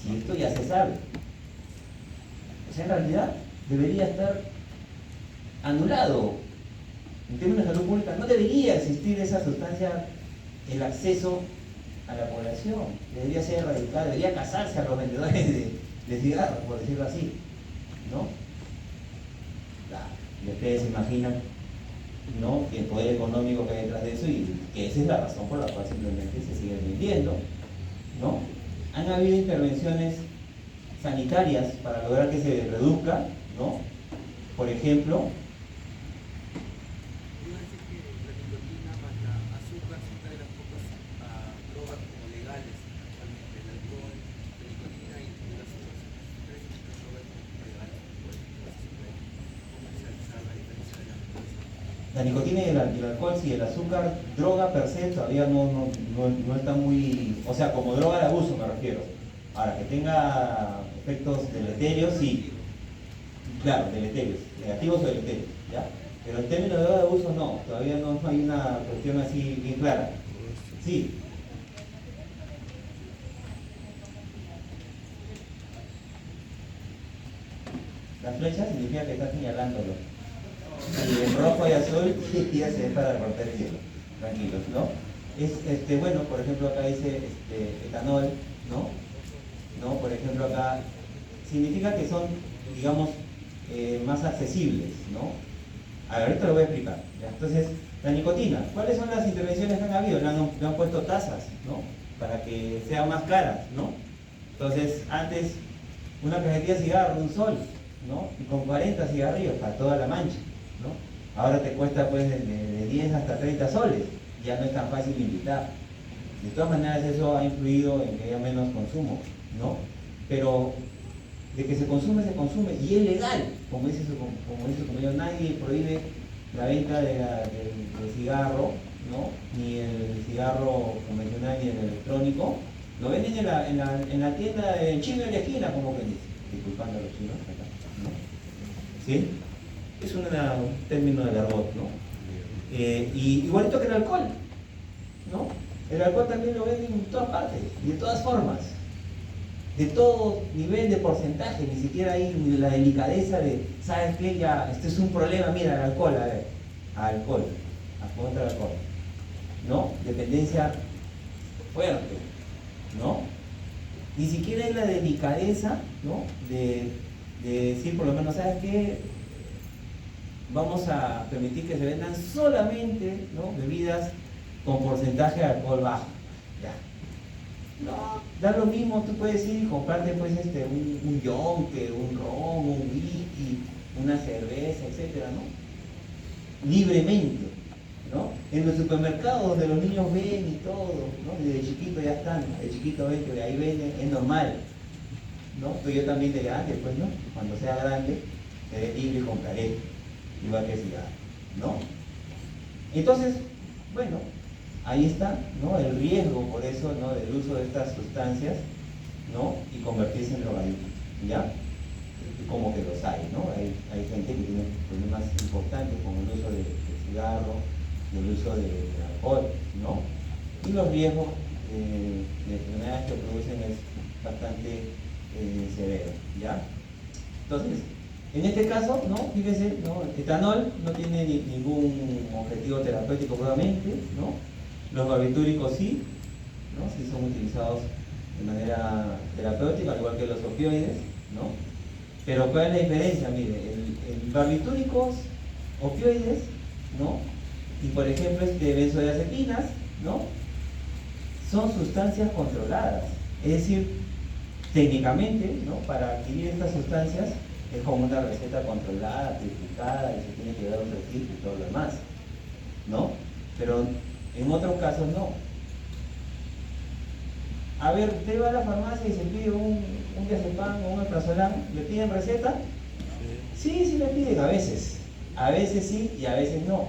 Si esto ya se sabe. O sea, en realidad debería estar anulado. En términos de salud pública no debería existir esa sustancia, el acceso a la población. Debería ser erradicada, debería casarse a los vendedores de cigarros, por decirlo así, ¿no? Y ustedes se imaginan, ¿no?, el poder económico que hay detrás de eso y que esa es la razón por la cual simplemente se sigue vendiendo, ¿no? Han habido intervenciones sanitarias para lograr que se reduzca, ¿no? Por ejemplo, la nicotina y el alcohol, sí, el azúcar, droga per se, todavía no está muy, o sea, como droga de abuso me refiero. Ahora, que tenga efectos deleterios, sí, claro, deleterios, negativos o deleterios, ¿ya? Pero en términos de droga de abuso, no, todavía no hay una cuestión así bien clara. Sí. La flecha significa que está señalándolo. Y en rojo y azul ya se ve para romper el hielo, tranquilos, ¿no? Es bueno, por ejemplo acá dice etanol, ¿no? Por ejemplo acá significa que son, digamos, más accesibles, ¿no? A ver, ahorita lo voy a explicar, ¿ya? Entonces, la nicotina, ¿cuáles son las intervenciones que han habido? Le han puesto tasas, ¿no? Para que sean más caras, ¿no? Entonces, antes una cajetilla de cigarro, un sol, ¿no? Y con 40 cigarrillos para toda la mancha, ¿no? Ahora te cuesta pues de 10 hasta 30 soles, ya no es tan fácil invitar. De todas maneras eso ha influido en que haya menos consumo, ¿no? Pero de que se consume, y es legal, como dice su compañero, nadie prohíbe la venta del cigarro, ¿no? Ni el cigarro convencional ni el electrónico. Lo venden en la tienda del chino de la esquina, como que dice, disculpando a los chinos acá, ¿no? ¿Sí? Es un término del argot, ¿no? Y igualito que el alcohol, ¿no? El alcohol también lo venden en todas partes, y de todas formas, de todo nivel de porcentaje, ni siquiera hay la delicadeza de, ¿sabes qué? Ya, este es un problema, mira, el alcohol, a ver, alcohol, contra el alcohol, ¿no? Dependencia fuerte, ¿no? Ni siquiera hay la delicadeza, ¿no? De decir, por lo menos, ¿sabes qué? Vamos a permitir que se vendan solamente, ¿no? Bebidas con porcentaje de alcohol bajo. Ya. No, da lo mismo, tú puedes ir y comprarte pues un yonque, un ron, un whisky, una cerveza, etcétera, ¿no? Libremente, ¿no? En los supermercados donde los niños ven y todo, ¿no? Desde chiquito ya están, de chiquito ven que ahí venden, es normal, ¿no? Pero yo también de grande, pues, ¿no? Cuando sea grande, seré libre y compraré, igual que cigarro, ¿no? Entonces, bueno, ahí está, ¿no? El riesgo, por eso, ¿no? Del uso de estas sustancias, ¿no? Y convertirse en drogadicto, ¿ya? Como que los hay, ¿no? Hay gente que tiene problemas importantes con el uso del cigarro, del uso del alcohol, ¿no? Y los riesgos de enfermedades que producen es bastante severo, ¿ya? Entonces, en este caso, ¿no? Fíjense, ¿no? El etanol no tiene ningún objetivo terapéutico probablemente, ¿no? Los barbitúricos sí, ¿no? Sí son utilizados de manera terapéutica, al igual que los opioides, ¿no? Pero ¿cuál es la diferencia? Mire, el barbitúricos, opioides, ¿no? Y por ejemplo benzodiazepinas, ¿no? Son sustancias controladas. Es decir, técnicamente, ¿no? Para adquirir estas sustancias es como una receta controlada, triplicada, y se tiene que dar un registro y todo lo demás, ¿no? Pero en otros casos no. A ver, usted va a la farmacia y se pide un diazepam o un alprazolam, ¿le piden receta? Sí, sí le piden, a veces sí y a veces no.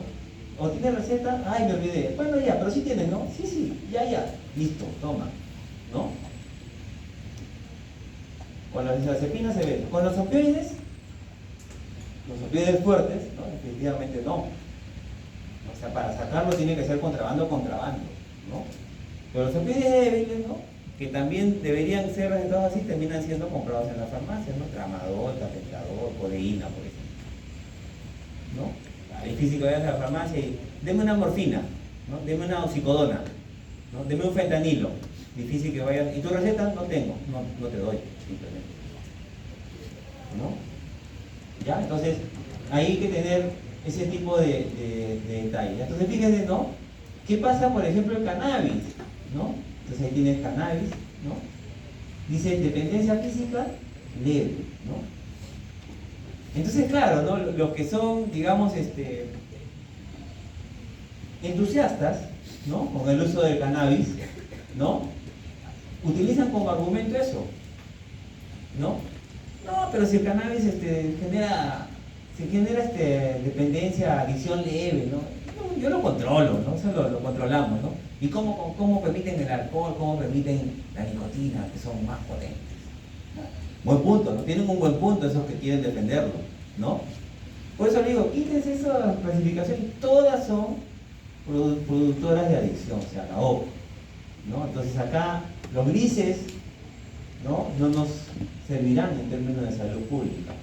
O tiene receta, ay me olvidé, bueno ya, pero sí tiene, ¿no? Sí, sí, ya, listo, toma, ¿no? Con las diazepinas se ve. Con los opioides fuertes, ¿no? Definitivamente no. O sea, para sacarlo tiene que ser contrabando, ¿no? Pero los opioides débiles, ¿no? Que también deberían ser recetados así, terminan siendo comprados en las farmacias, ¿no? Tramadol, tapentadol, codeína, por ejemplo, ¿no? Es difícil que vayas a la farmacia y deme una morfina, ¿no? Deme una oxicodona, ¿no? Deme un fentanilo. Difícil que vayas. ¿Y tu receta? No tengo, no te doy, simplemente, ¿no? ¿Ya? Entonces, hay que tener ese tipo de detalles. Entonces, fíjense, ¿no? ¿Qué pasa, por ejemplo, el cannabis? ¿No? Entonces ahí tienes cannabis, ¿no? Dice dependencia física leve, ¿no? Entonces, claro, ¿no? Los que son, digamos, entusiastas, ¿no? Con el uso del cannabis, ¿no? Utilizan como argumento eso, ¿no? No, pero si el cannabis genera dependencia, adicción leve, ¿no? Yo lo controlo, ¿no? Eso lo controlamos, ¿no? ¿Y cómo permiten el alcohol, cómo permiten la nicotina, que son más potentes? Buen punto, ¿no? Tienen un buen punto esos que quieren defenderlo, ¿no? Por eso le digo, quítense esa clasificación y todas son productoras de adicción, se acabó, ¿no? Entonces acá los grises, ¿no? No nos servirán en términos de salud pública,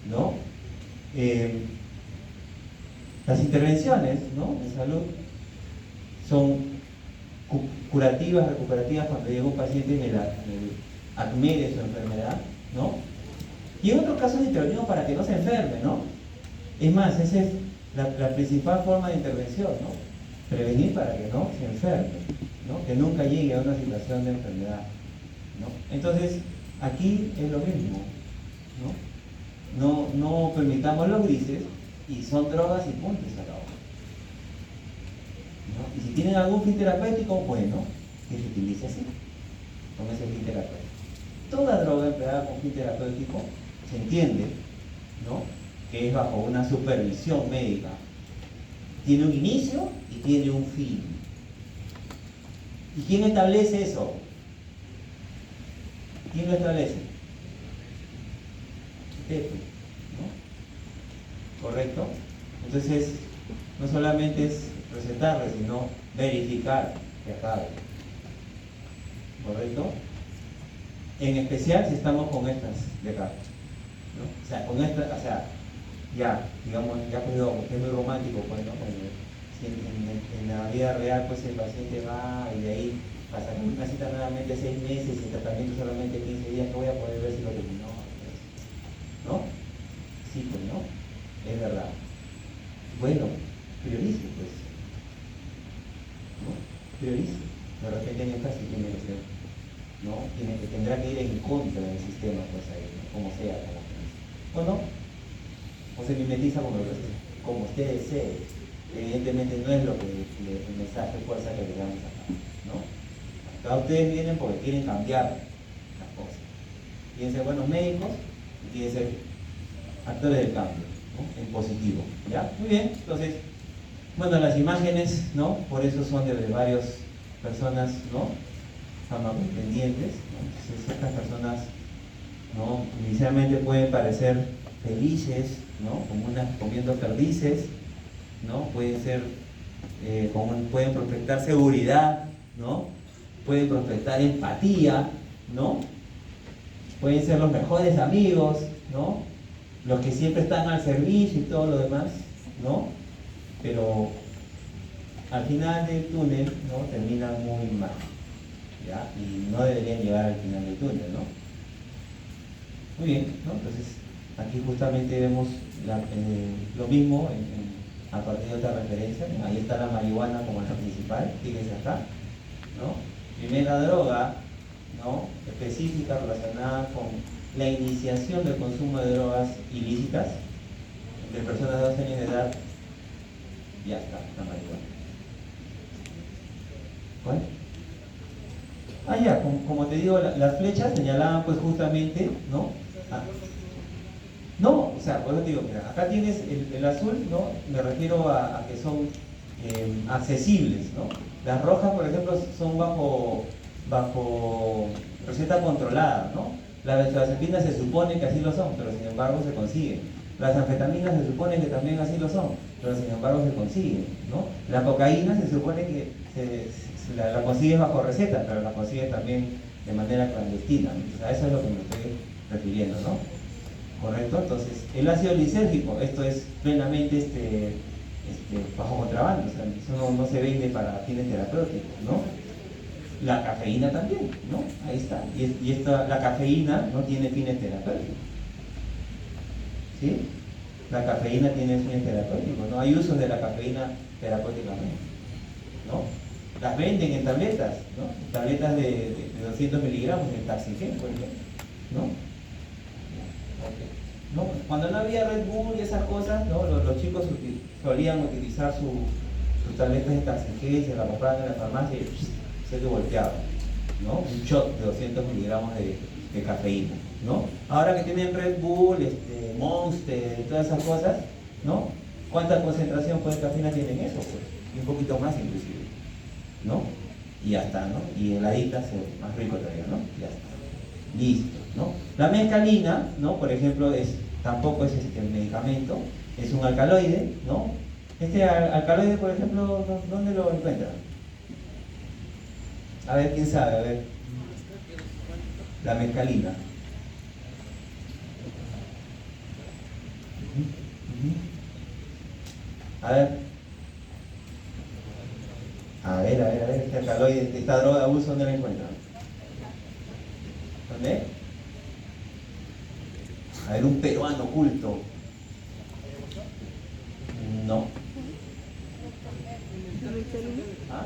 ¿no? Las intervenciones, ¿no? En salud son curativas, recuperativas cuando llega un paciente en el acme de su enfermedad, ¿no? Y en otros casos intervenimos para que no se enferme, ¿no? Es más, esa es la principal forma de intervención, ¿no? Prevenir para que no se enferme, ¿no? Que nunca llegue a una situación de enfermedad, ¿no? Entonces, Aquí es lo mismo, ¿no? No permitamos los grises y son drogas y punto, se acabó. ¿No? Y si tienen algún fin terapéutico, bueno, que se utilice así, con ese fin terapéutico. Toda droga empleada con fin terapéutico se entiende, ¿no?, que es bajo una supervisión médica. Tiene un inicio y tiene un fin. ¿Y quién establece eso? ¿Quién lo establece? Usted, ¿no? ¿Correcto? Entonces, no solamente es recetarle, sino verificar que acabe. ¿Correcto? En especial si estamos con estas de acá, ¿no? O sea, con esta, o sea, ya, digamos, ya pues es muy romántico, pues, ¿no? Si en la vida real, pues el paciente va y de ahí pasa una cita nuevamente 6 meses y tratamiento solamente 15 días, que voy a poder ver si lo terminó, ¿no? Sí, pues, ¿no? Es verdad. Bueno, priorice, pues, ¿no? Priorice. De repente en esta sí tiene que ser, ¿no? Tendrá que ir en contra del sistema, pues ahí, ¿no? Como sea, ¿o no? O se mimetiza como usted desee. Evidentemente no es lo que el mensaje fuerza que le damos acá, ¿no? Acá ustedes vienen porque quieren cambiar las cosas. Quieren ser buenos médicos y quieren ser actores del cambio, ¿no? En positivo, ¿ya? Muy bien, entonces, bueno, las imágenes, ¿no? Por eso son de varias personas, ¿no? Farmacodependientes, ¿no? Entonces, estas personas, ¿no?, inicialmente pueden parecer felices, ¿no?, como comiendo perdices, ¿no? Pueden ser, pueden prospectar seguridad, ¿no? Pueden prospectar empatía, ¿no? Pueden ser los mejores amigos, ¿no? Los que siempre están al servicio y todo lo demás, ¿no? Pero al final del túnel, ¿no?, terminan muy mal, ¿ya? Y no deberían llegar al final del túnel, ¿no? Muy bien, ¿no? Entonces, aquí justamente vemos lo mismo a partir de otra referencia. Ahí está la marihuana como la principal, fíjense acá, ¿no? Primera droga, ¿no?, específica relacionada con la iniciación del consumo de drogas ilícitas entre personas de 12 años de edad. Ya está, la marihuana. ¿Cuál? Ah, ya, como te digo, las flechas señalaban pues justamente, ¿no? No, o sea, por eso te digo, mira, acá tienes el azul, ¿no? Me refiero a que son accesibles, ¿no? Las rojas, por ejemplo, son bajo receta controlada, ¿no? Las benzodiazepinas se supone que así lo son, pero sin embargo se consiguen. Las anfetaminas se supone que también así lo son, pero sin embargo se consiguen, ¿no? La cocaína se supone que la consigues bajo receta, pero la consigues también de manera clandestina, ¿no? O sea, eso es lo que me estoy refiriendo, ¿no? ¿Correcto? Entonces, el ácido lisérgico, esto es plenamente bajo contrabando, o sea, eso no se vende para fines terapéuticos, ¿no? La cafeína también, ¿no? Ahí está. Y la cafeína no tiene fines terapéuticos. ¿Sí? La cafeína tiene fines terapéuticos, ¿no? Hay usos de la cafeína terapéuticamente, ¿no? Las venden en tabletas, ¿no? Tabletas de 200 miligramos de taxigén, por ejemplo, ¿no? Okay. ¿No? Cuando no había Red Bull y esas cosas, ¿no?, los chicos solían utilizar sus tabletas de taxigén, se la compraban en la farmacia y se te volteaba, ¿no? Un shot de 200 miligramos de cafeína, ¿no? Ahora que tienen Red Bull, Monster y todas esas cosas, ¿no? ¿Cuánta concentración de cafeína tienen eso? Pues, y un poquito más inclusive, ¿no? Y ya está, ¿no? Y heladitas, más rico todavía, ¿no? Ya está. Listo, ¿no? La mescalina, ¿no?, por ejemplo, tampoco es el medicamento, es un alcaloide, ¿no? Este alcaloide, por ejemplo, ¿dónde lo encuentran? A ver, ¿quién sabe? A ver. La mescalina. A ver, este alcaloide, esta droga de abuso, ¿dónde la encuentran? ¿Dónde? A ver, un peruano oculto. No. ¿Ah?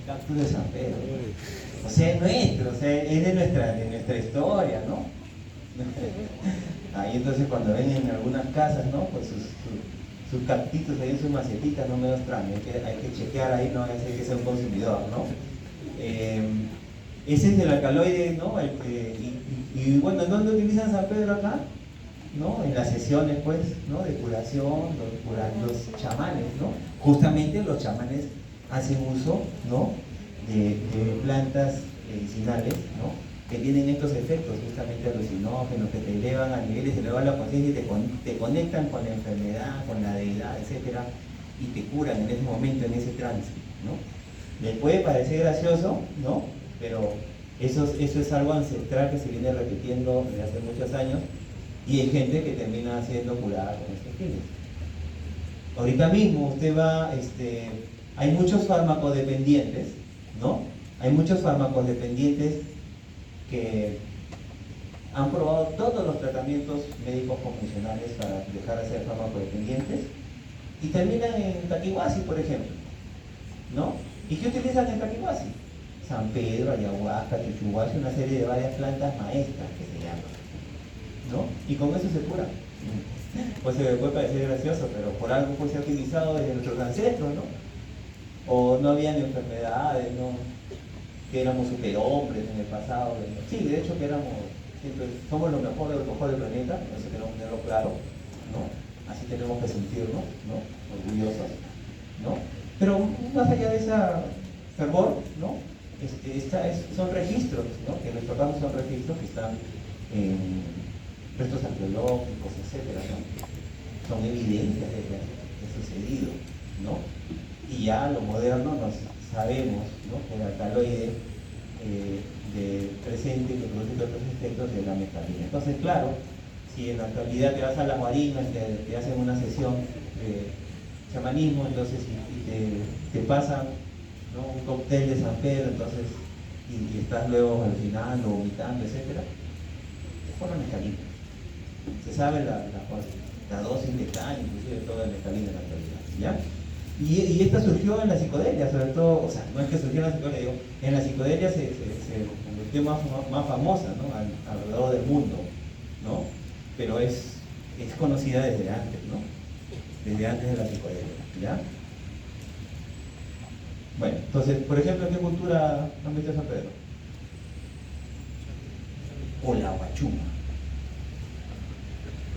cactus de San Pedro. O sea, es nuestro, o sea, es de nuestra historia, ¿no? Ahí entonces cuando ven en algunas casas, ¿no? Pues sus cactitos ahí en sus macetitas, no me los traen, hay que chequear ahí, no hay que ser un consumidor, ¿no? Ese es el alcaloide, ¿no? Y bueno, ¿dónde utilizan San Pedro acá? ¿No? En las sesiones, pues, ¿no? De curación, los chamanes, ¿no? Justamente los chamanes hacen uso, ¿no? De plantas medicinales, ¿no? Que tienen estos efectos justamente alucinógenos, que te elevan a niveles, te elevan la conciencia y te conectan con la enfermedad, con la deidad, etcétera, y te curan en ese momento, en ese trance, ¿no? Les puede parecer gracioso, ¿no? Pero eso es algo ancestral que se viene repitiendo desde hace muchos años, y hay gente que termina siendo curada con estos fines. Ahorita mismo usted va, hay muchos fármacos dependientes, ¿no? Hay muchos fármacos dependientes que han probado todos los tratamientos médicos convencionales para dejar de ser farmacodependientes y terminan en Taquihuasi, por ejemplo, ¿no? ¿Y qué utilizan en Taquihuasi? San Pedro, ayahuasca, chuchuhuasi, una serie de varias plantas maestras que se llaman, ¿no? Y con eso se cura. Pues se puede parecer gracioso, pero por algo fue utilizado desde nuestros ancestros, ¿no? O no habían enfermedades, ¿no? Que éramos superhombres en el pasado. Sí, de hecho que somos lo mejor del planeta, eso tenemos que tenerlo claro, ¿no? Así tenemos que sentirnos, ¿no? Orgullosos, ¿no? Pero más allá de ese fervor, ¿no? Son registros, ¿no? Que en nuestro caso son registros que están en restos arqueológicos, etcétera, ¿no? Son evidencias de que ha sucedido, ¿no? Y ya lo moderno nos sabemos, ¿no? Que el alcaloide presente que produce todos los efectos de la mescalina. Entonces, claro, si en la actualidad te vas a las guarinas, te hacen una sesión de chamanismo, entonces te pasan, ¿no? Un cóctel de San Pedro, entonces, y estás luego alucinando, vomitando, etcétera, es por la mescalina. Se sabe la dosis letal, inclusive toda la mescalina en la actualidad, ¿ya? Y esta surgió en la psicodelia, sobre todo, o sea, no es que surgió en la psicodelia, digo, en la psicodelia se convirtió más famosa, ¿no? Alrededor del mundo, ¿no? Pero es conocida desde antes, ¿no? Desde antes de la psicodelia, ¿ya? Bueno, entonces, por ejemplo, ¿en qué cultura han visto San Pedro? O la huachuma.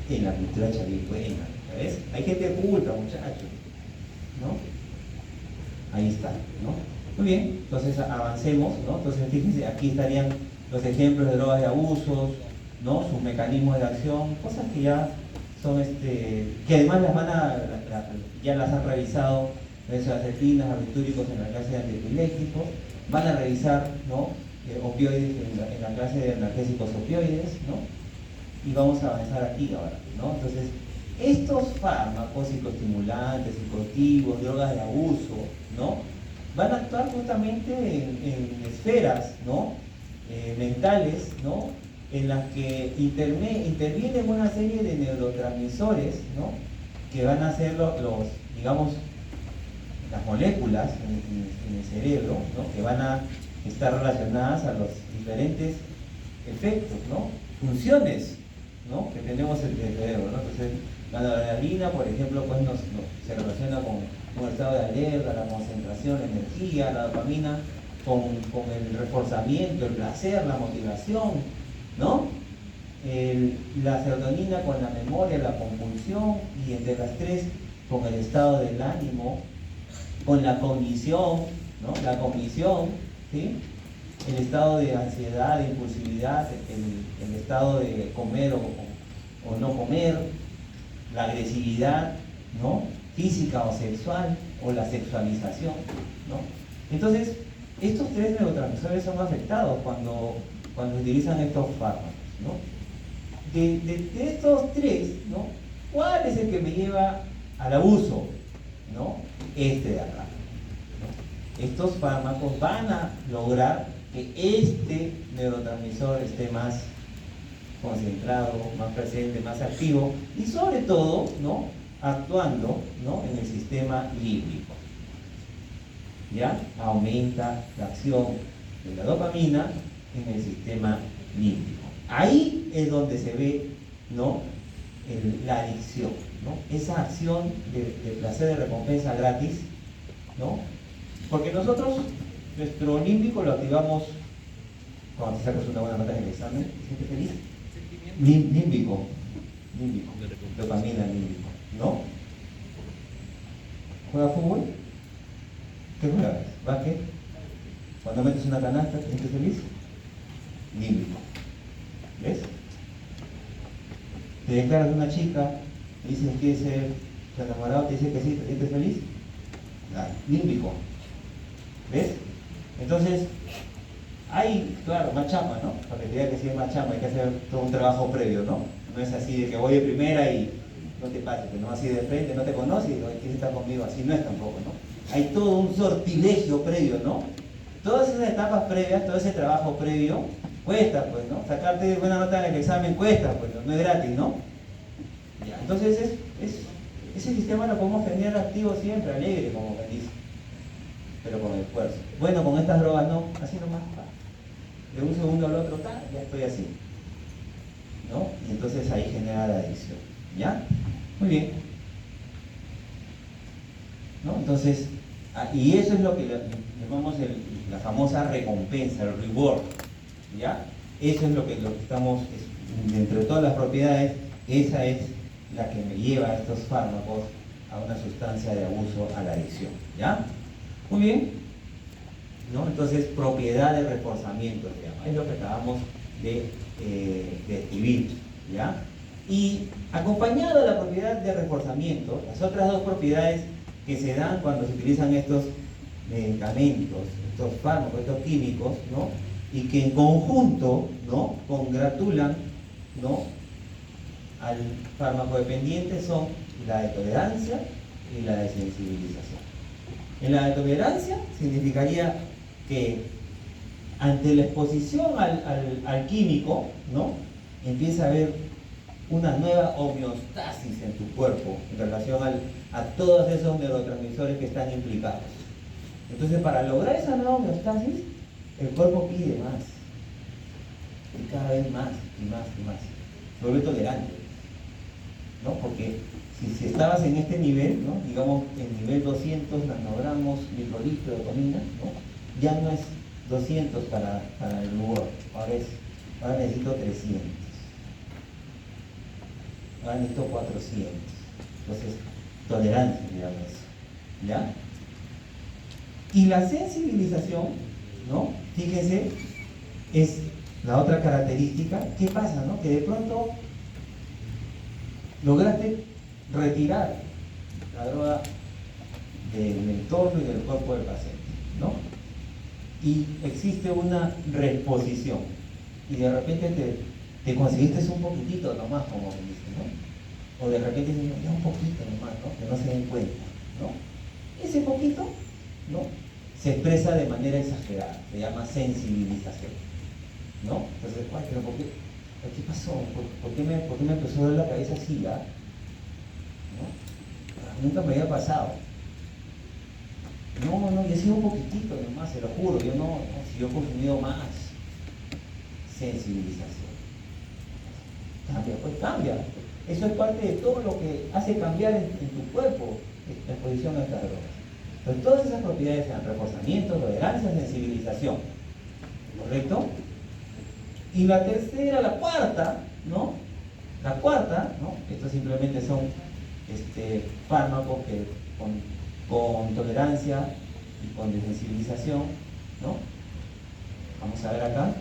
En la cultura chavícuena, ¿ves? Hay gente culta, muchachos, ¿no? Ahí está, ¿no? Muy bien, entonces avancemos, ¿no? Entonces fíjense, aquí estarían los ejemplos de drogas de abusos, ¿no? Sus mecanismos de acción, cosas que ya son, que además ya las han revisado benzodiazepinas, barbitúricos en la clase de antiepilépticos, van a revisar, ¿no? Opioides en la clase de analgésicos opioides, ¿no? Y vamos a avanzar aquí ahora, ¿no? Entonces, estos fármacos psicoestimulantes, psicoactivos, drogas de abuso, ¿no? Van a actuar justamente en esferas, ¿no? Mentales, ¿no? En las que intervienen una serie de neurotransmisores, ¿no? Que van a ser digamos, las moléculas en el cerebro, ¿no? Que van a estar relacionadas a los diferentes efectos, ¿no? Funciones, ¿no? Que tenemos en el cerebro, ¿no? Entonces, la adrenalina, por ejemplo, pues se relaciona con el estado de alerta, la concentración, la energía, la dopamina, con el reforzamiento, el placer, la motivación, ¿no? La serotonina con la memoria, la compulsión, y entre las tres con el estado del ánimo, con la cognición, ¿no? La cognición, ¿sí? El estado de ansiedad, de impulsividad, el estado de comer o no comer, la agresividad, ¿no? Física o sexual, o la sexualización, ¿no? Entonces, estos tres neurotransmisores son afectados cuando utilizan estos fármacos, ¿no? De estos tres, ¿no? ¿Cuál es el que me lleva al abuso? ¿No? Este de acá, ¿no? Estos fármacos van a lograr que este neurotransmisor esté más concentrado, más presente, más activo y sobre todo, ¿no? Actuando, ¿no? En el sistema límbico. ¿ya? Aumenta la acción de la dopamina en el sistema límbico. Ahí es donde se ve, ¿no? La adicción, ¿no? Esa acción de placer, de recompensa gratis, ¿no? Porque nosotros, nuestro límbico lo activamos cuando te sacas una buena nota en el examen, ¿te sientes feliz? Límbico, dopamina límbico, ¿no? ¿Juega fútbol? ¿Qué juegas? ¿Básquet? Cuando metes una canasta, ¿te sientes feliz? Límbico. ¿Ves? Te declaras una chica, te dices que quieres ser tu enamorado, te dice que sí, ¿te sientes feliz? Límbico. ¿Ves? Entonces, hay, claro, más chamba, ¿no? Para que te diga que sí es más chamba, hay que hacer todo un trabajo previo, ¿no? No es así de que voy de primera y no te pases, que no así de frente, no te conoces y quieres estar conmigo, así no es tampoco, ¿no? Hay todo un sortilegio previo, ¿no? Todas esas etapas previas, todo ese trabajo previo, cuesta, pues, ¿no? Sacarte buena nota en el examen cuesta, pues, no es gratis, ¿no? Ya, entonces, ese sistema lo podemos tener activo siempre, alegre, como me dice, pero con esfuerzo. Bueno, con estas drogas no, así nomás, de un segundo al otro, ya estoy así, ¿no? Y entonces ahí genera la adicción, ¿ya? Muy bien, ¿no? Entonces, y eso es lo que llamamos la famosa recompensa, el reward, ¿ya? Eso es lo que estamos, entre todas las propiedades, esa es la que me lleva a estos fármacos a una sustancia de abuso, a la adicción, ¿ya? Muy bien, ¿no? Entonces, propiedad de reforzamiento se llama, es lo que acabamos de describir, ¿ya? Y acompañado de la propiedad de reforzamiento, las otras dos propiedades que se dan cuando se utilizan estos medicamentos, estos fármacos, estos químicos, ¿no? Y que en conjunto, ¿no? Congratulan, ¿no? Al fármaco dependiente son la de tolerancia y la de sensibilización. En la de tolerancia significaría que ante la exposición al químico, ¿no? Empieza a haber una nueva homeostasis en tu cuerpo en relación a todos esos neurotransmisores que están implicados. Entonces, para lograr esa nueva homeostasis, el cuerpo pide más, y cada vez más, y más, y más. Se vuelve tolerante, ¿no? Porque si estabas en este nivel, ¿no? Digamos en nivel 200 nanogramos microlitro de dopamina, ¿no? Ya no es 200 para el reward, ahora necesito 300, ahora necesito 400. Entonces, tolerancia, digamos eso, ¿ya? Y la sensibilización, ¿no? Fíjense, es la otra característica. ¿Qué pasa, no? Que de pronto lograste retirar la droga del entorno y del cuerpo del paciente, ¿no? Y existe una reposición y de repente te conseguiste un poquitito nomás, como me dicen, ¿no? O de repente dices, ya un poquito nomás, ¿no? Que no se den cuenta, ¿no? Ese poquito, ¿no? Se expresa de manera exagerada, se llama sensibilización, ¿no? Entonces, ay, pero ¿por qué pasó? ¿Por qué me empezó a doler la cabeza así, ya? ¿No? Nunca me había pasado. No, yo he sido un poquitito nomás, se lo juro, si yo he consumido más. Sensibilización. Cambia, pues cambia. Eso es parte de todo lo que hace cambiar en tu cuerpo la exposición a estas drogas. Entonces, todas esas propiedades sean reforzamiento, tolerancia, sensibilización. ¿Correcto? Y la tercera, la cuarta, ¿no? La cuarta, ¿no? Estos simplemente son fármacos que con tolerancia y con desensibilización, ¿no? Vamos a ver acá.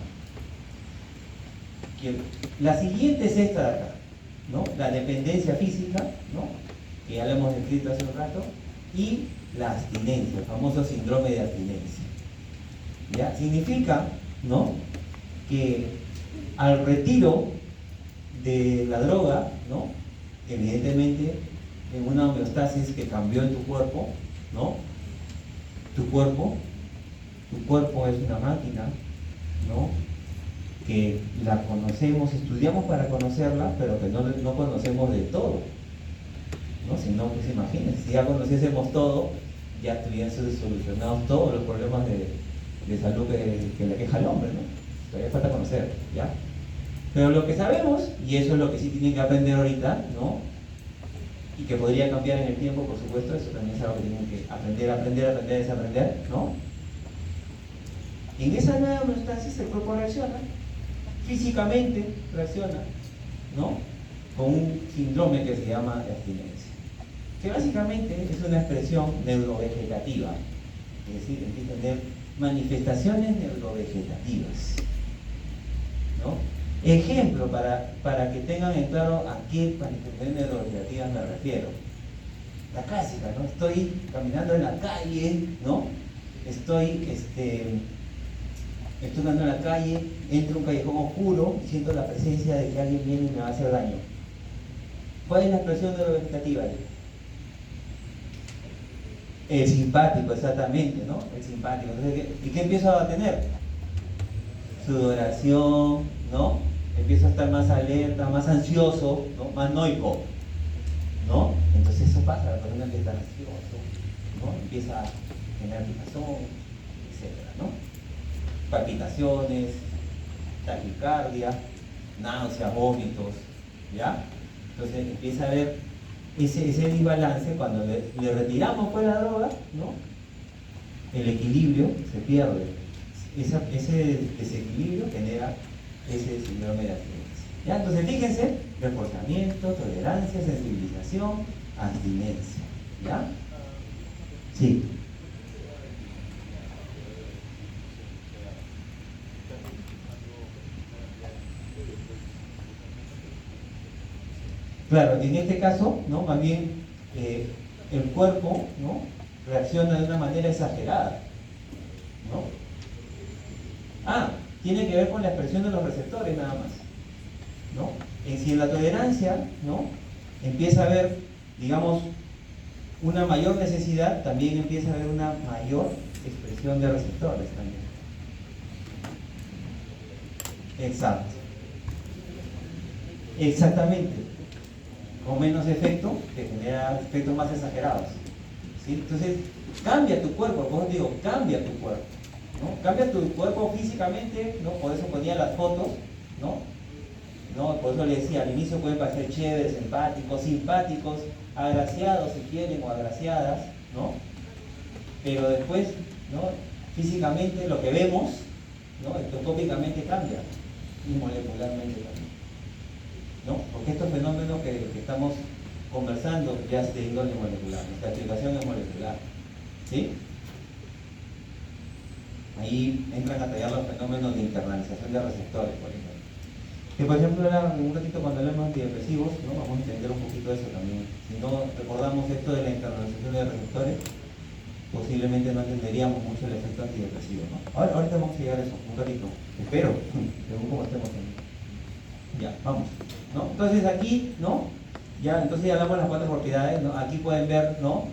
La siguiente es esta de acá, ¿no? La dependencia física, ¿no? Que ya lo hemos descrito hace un rato, y la abstinencia, el famoso síndrome de abstinencia. ¿Ya? Significa, ¿no? Que al retiro de la droga, ¿no? Evidentemente, en una homeostasis que cambió en tu cuerpo, ¿no? Tu cuerpo es una máquina, ¿no? Que la conocemos, estudiamos para conocerla, pero que no conocemos de todo, ¿no? Si no, pues imagínense, si ya conociésemos todo, ya tuviesen solucionados todos los problemas de salud que le queja al hombre, ¿no? Todavía falta conocer, ¿ya? Pero lo que sabemos, y eso es lo que sí tienen que aprender ahorita, ¿no? Y que podría cambiar en el tiempo, por supuesto, eso también es algo que tienen que aprender, desaprender, ¿no? En esa nueva homeostasis el cuerpo reacciona, físicamente reacciona, ¿no? Con un síndrome que se llama abstinencia, que básicamente es una expresión neurovegetativa, es decir, empieza a tener manifestaciones neurovegetativas, ¿no? Ejemplo, para que tengan en claro a qué manifestaciones neurovegetativas me refiero. La clásica, ¿no? Estoy caminando en la calle, ¿no? Estoy andando en la calle, entro a un callejón oscuro y siento la presencia de que alguien viene y me va a hacer daño. ¿Cuál es la expresión neurovegetativa? El simpático, exactamente, ¿no? El simpático. Entonces, ¿y qué empiezo a tener? Sudoración, ¿no? Empiezo a estar más alerta, más ansioso, ¿no? Más noico, ¿no? Entonces eso pasa, la persona que está ansioso, ¿no? Empieza a tener picazón, etcétera, ¿no? Palpitaciones, taquicardia, náuseas, vómitos, ¿ya? Entonces empieza a haber ese desbalance cuando le retiramos pues la droga, ¿no? El equilibrio se pierde. Ese desequilibrio genera ese síndrome de abstinencia, ¿ya? Entonces fíjense, reforzamiento, tolerancia, sensibilización, abstinencia, ¿ya? Sí. Claro, en este caso, ¿no? Más bien el cuerpo, ¿no? Reacciona de una manera exagerada, ¿no? Tiene que ver con la expresión de los receptores nada más, ¿no? Si en la tolerancia, ¿no? Empieza a haber, digamos, una mayor necesidad, también empieza a haber una mayor expresión de receptores también. Exacto. Exactamente. Con menos efecto, que genera efectos más exagerados, ¿sí? Entonces, cambia tu cuerpo, por eso digo, cambia tu cuerpo, ¿no? Cambia tu cuerpo físicamente, ¿no? Por eso ponía las fotos, ¿no? Por eso le decía, al inicio pueden parecer chéveres, empáticos, simpáticos, agraciados si quieren o agraciadas, ¿no? Pero después, ¿no? Físicamente lo que vemos, ¿no? Endoscópicamente cambia y molecularmente también, ¿no? Porque estos fenómenos que estamos conversando ya es de índole molecular, nuestra explicación es molecular, ¿sí? Ahí entran a tallar los fenómenos de internalización de receptores, por ejemplo. Que por ejemplo ahora un ratito cuando hablamos de antidepresivos, ¿no? Vamos a entender un poquito eso también. Si no recordamos esto de la internalización de receptores, posiblemente no entenderíamos mucho el efecto antidepresivo, ¿no? Ahorita vamos a llegar a eso, un ratito, espero, según como estemos también. Ya, vamos, ¿no? Entonces aquí, ¿no? Ya, entonces ya hablamos de las cuatro propiedades, ¿no? Aquí pueden ver, ¿no?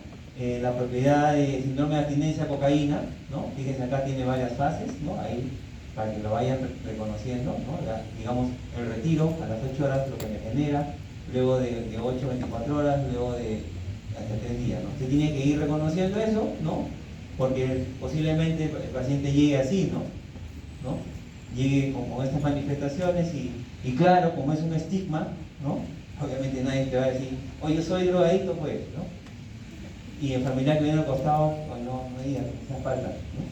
La propiedad de síndrome de abstinencia a cocaína, ¿no? Fíjense acá tiene varias fases, ¿no? Ahí para que lo vayan reconociendo, ¿no? Digamos, el retiro a las 8 horas lo que me genera, luego de 8 a 24 horas, luego de hasta 3 días, ¿no? Se tiene que ir reconociendo eso, ¿no? Porque posiblemente el paciente llegue así, ¿no? Llegue con estas manifestaciones y claro, como es un estigma, ¿no? Obviamente nadie te va a decir, oye, yo soy drogadicto, pues, ¿no? Y el familiar que viene al costado, pues no diga, esa falta, ¿no?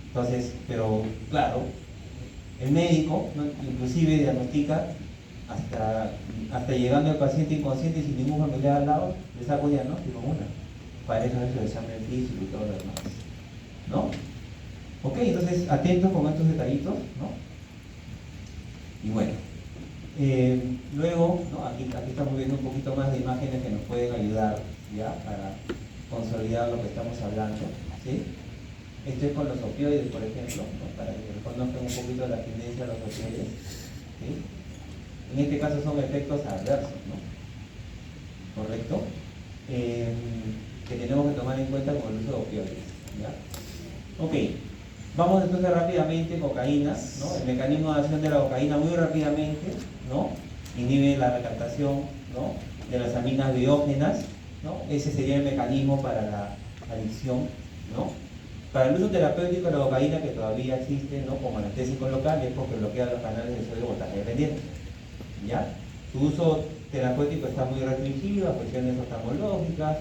Entonces, pero claro, el médico, ¿no? Inclusive diagnostica hasta llegando al paciente inconsciente y sin ningún familiar al lado, le saco diagnóstico una. Para eso es el examen físico y todo lo demás, ¿no? Ok, entonces atentos con estos detallitos, ¿no? Y bueno, luego, ¿no? Aquí estamos viendo un poquito más de imágenes que nos pueden ayudar, ¿ya? Para consolidar lo que estamos hablando, ¿sí? Esto es con los opioides, por ejemplo, ¿no? Para que reconozcan un poquito la tendencia a los opioides, ¿sí? En este caso son efectos adversos, ¿no? ¿Correcto? Que tenemos que tomar en cuenta con el uso de opioides, ¿ya? Ok, vamos entonces rápidamente, cocaína, ¿no? El mecanismo de acción de la cocaína muy rápidamente, ¿no? Inhibe la recaptación, ¿no? De las aminas biógenas, ¿no? Ese sería el mecanismo para adicción, ¿no? Para el uso terapéutico de la cocaína, que todavía existe, ¿no?, como anestésico local, es porque bloquea los canales de sodio voltaje dependiente, ¿ya? Su uso terapéutico está muy restringido a cuestiones oftalmológicas,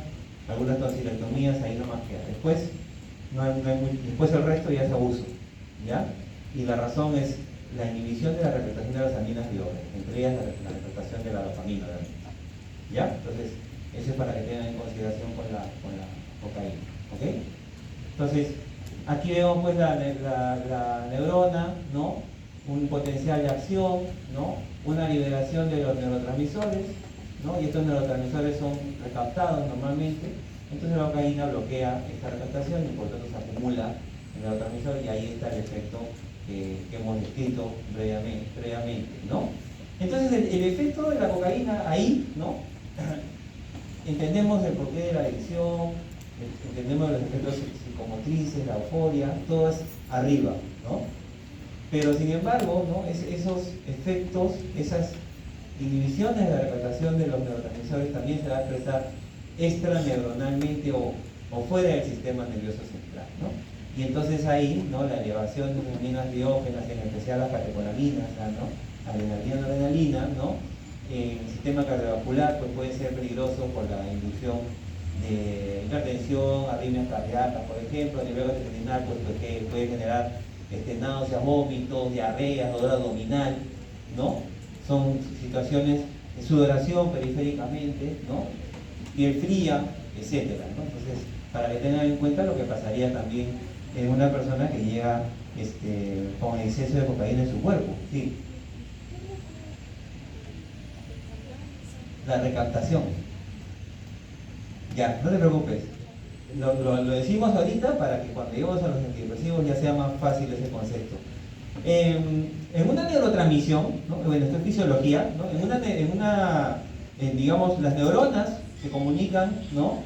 algunas tonsilectomías, ahí nomás queda. Después, después el resto ya es abuso, ¿ya? Y la razón es la inhibición de la recaptación de las aminas biógenas, entre ellas la recaptación de la dopamina, ¿ya? Entonces, eso es para que tengan en consideración con la cocaína, ¿ok? Entonces, aquí vemos pues la neurona, ¿no? Un potencial de acción, ¿no? Una liberación de los neurotransmisores, ¿no? Y estos neurotransmisores son recaptados normalmente, entonces la cocaína bloquea esta recaptación y por lo tanto se acumula el neurotransmisor y ahí está el efecto que hemos descrito previamente, ¿no? Entonces el efecto de la cocaína ahí, ¿no? Entendemos el porqué de la adicción, entendemos los efectos psicomotrices, la euforia, todo es arriba, ¿no? Pero sin embargo, ¿no?, esos efectos, esas inhibiciones de la recaptación de los neurotransmisores también se va a expresar extraneuronalmente o fuera del sistema nervioso central, ¿no? Y entonces ahí, ¿no?, la elevación de hormonas biógenas, en especial las catecolaminas, ¿no?, adrenalina, noradrenalina, ¿no?, en el sistema cardiovascular, pues puede ser peligroso por la inducción de hipertensión, arritmias cardíacas, por ejemplo, a nivel gastrointestinal, pues que puede generar náuseas, vómitos, diarrea, dolor abdominal, ¿no? Son situaciones de sudoración periféricamente, ¿no?, piel fría, etcétera, ¿no? Entonces, para que tengan en cuenta lo que pasaría también en una persona que llega con exceso de cocaína en su cuerpo, ¿sí? La recaptación. Ya, no te preocupes. Lo decimos ahorita para que cuando lleguemos a los antidepresivos ya sea más fácil ese concepto. En una neurotransmisión, ¿no?, bueno, esto es fisiología, ¿no?, digamos, las neuronas se comunican, ¿no?,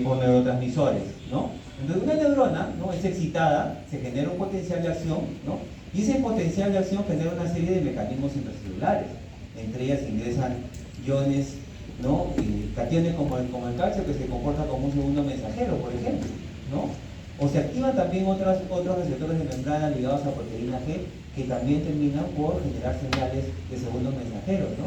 por neurotransmisores, ¿no? Entonces una neurona, ¿no?, es excitada, se genera un potencial de acción, ¿no?, y ese potencial de acción genera una serie de mecanismos intracelulares. Entre ellas ingresan iones, ¿no?, cationes como el calcio, que se comporta como un segundo mensajero, por ejemplo, ¿no? O se activan también otros receptores de membrana ligados a proteína G, que también terminan por generar señales de segundos mensajeros, ¿no?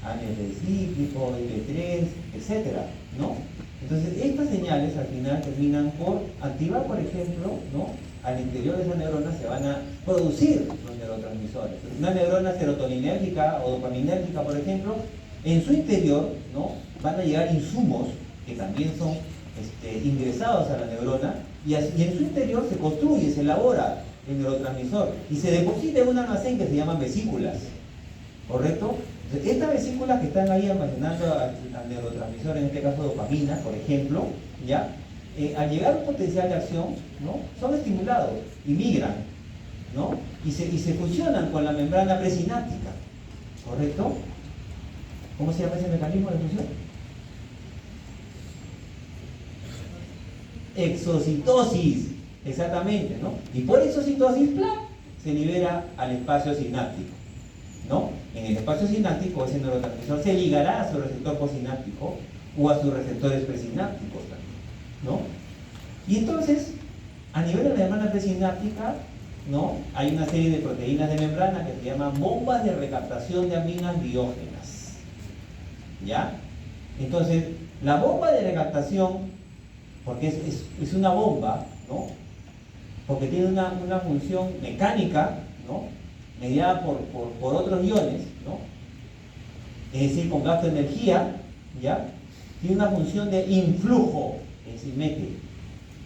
ANF cíclico, IP3, etcétera, ¿no? Entonces, estas señales al final terminan por activar, por ejemplo, ¿no?, al interior de esa neurona se van a producir los neurotransmisores. Una neurona serotoninérgica o dopaminérgica, por ejemplo, en su interior, ¿no?, van a llegar insumos que también son ingresados a la neurona y en su interior se construye, se elabora el neurotransmisor y se deposita en un almacén que se llaman vesículas, ¿correcto? Entonces, estas vesículas que están ahí almacenando al neurotransmisor, en este caso dopamina, por ejemplo, ¿ya? Al llegar a un potencial de acción, ¿no?, son estimulados y migran, ¿no?, y se fusionan con la membrana presináptica, ¿correcto? ¿Cómo se llama ese mecanismo de fusión? Exocitosis, exactamente, ¿no? Y por exocitosis, ¡plá!, se libera al espacio sináptico, ¿no? En el espacio sináptico ese neurotransmisor se ligará a su receptor postsináptico o a sus receptores presinápticos también, ¿no? Y entonces, a nivel de la membrana presináptica, ¿no?, hay una serie de proteínas de membrana que se llaman bombas de recaptación de aminas biógenas, ¿ya? Entonces, la bomba de recaptación, porque es una bomba, ¿no?, porque tiene una función mecánica, ¿no?, mediada por otros iones, ¿no?, es decir, con gasto de energía, ¿ya?, tiene una función de influjo, es decir, mete.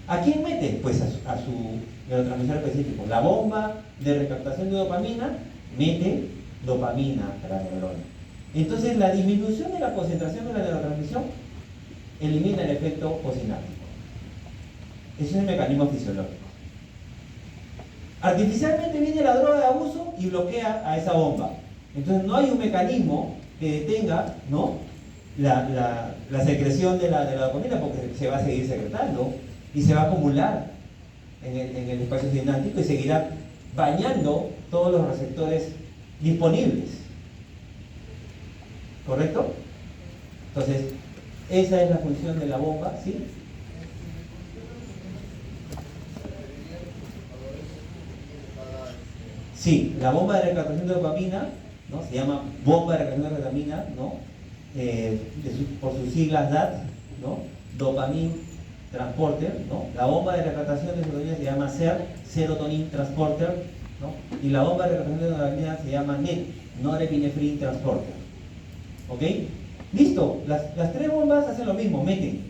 ¿A quién mete? Pues a su neurotransmisor específico. La bomba de recaptación de dopamina mete dopamina a la neurona. Entonces, la disminución de la concentración de la neurotransmisión elimina el efecto postsináptico. Ese es el mecanismo fisiológico. Artificialmente viene la droga de abuso y bloquea a esa bomba. Entonces, no hay un mecanismo que detenga, ¿no?, la secreción de la dopamina, porque se va a seguir secretando y se va a acumular en el espacio sináptico y seguirá bañando todos los receptores disponibles, ¿correcto? Entonces, esa es la función de la bomba, ¿sí? Sí, la bomba de recaptación de dopamina, ¿no? Se llama bomba de recaptación de dopamina, ¿no? Por sus siglas DAT, ¿no? Dopamine Transporter, ¿no? La bomba de recaptación de serotonina se llama Serotonin Transporter, ¿no? Y la bomba de recaptación de dopamina se llama NET, Norepinephrine Transporter. ¿Ok? Listo, las tres bombas hacen lo mismo, meten.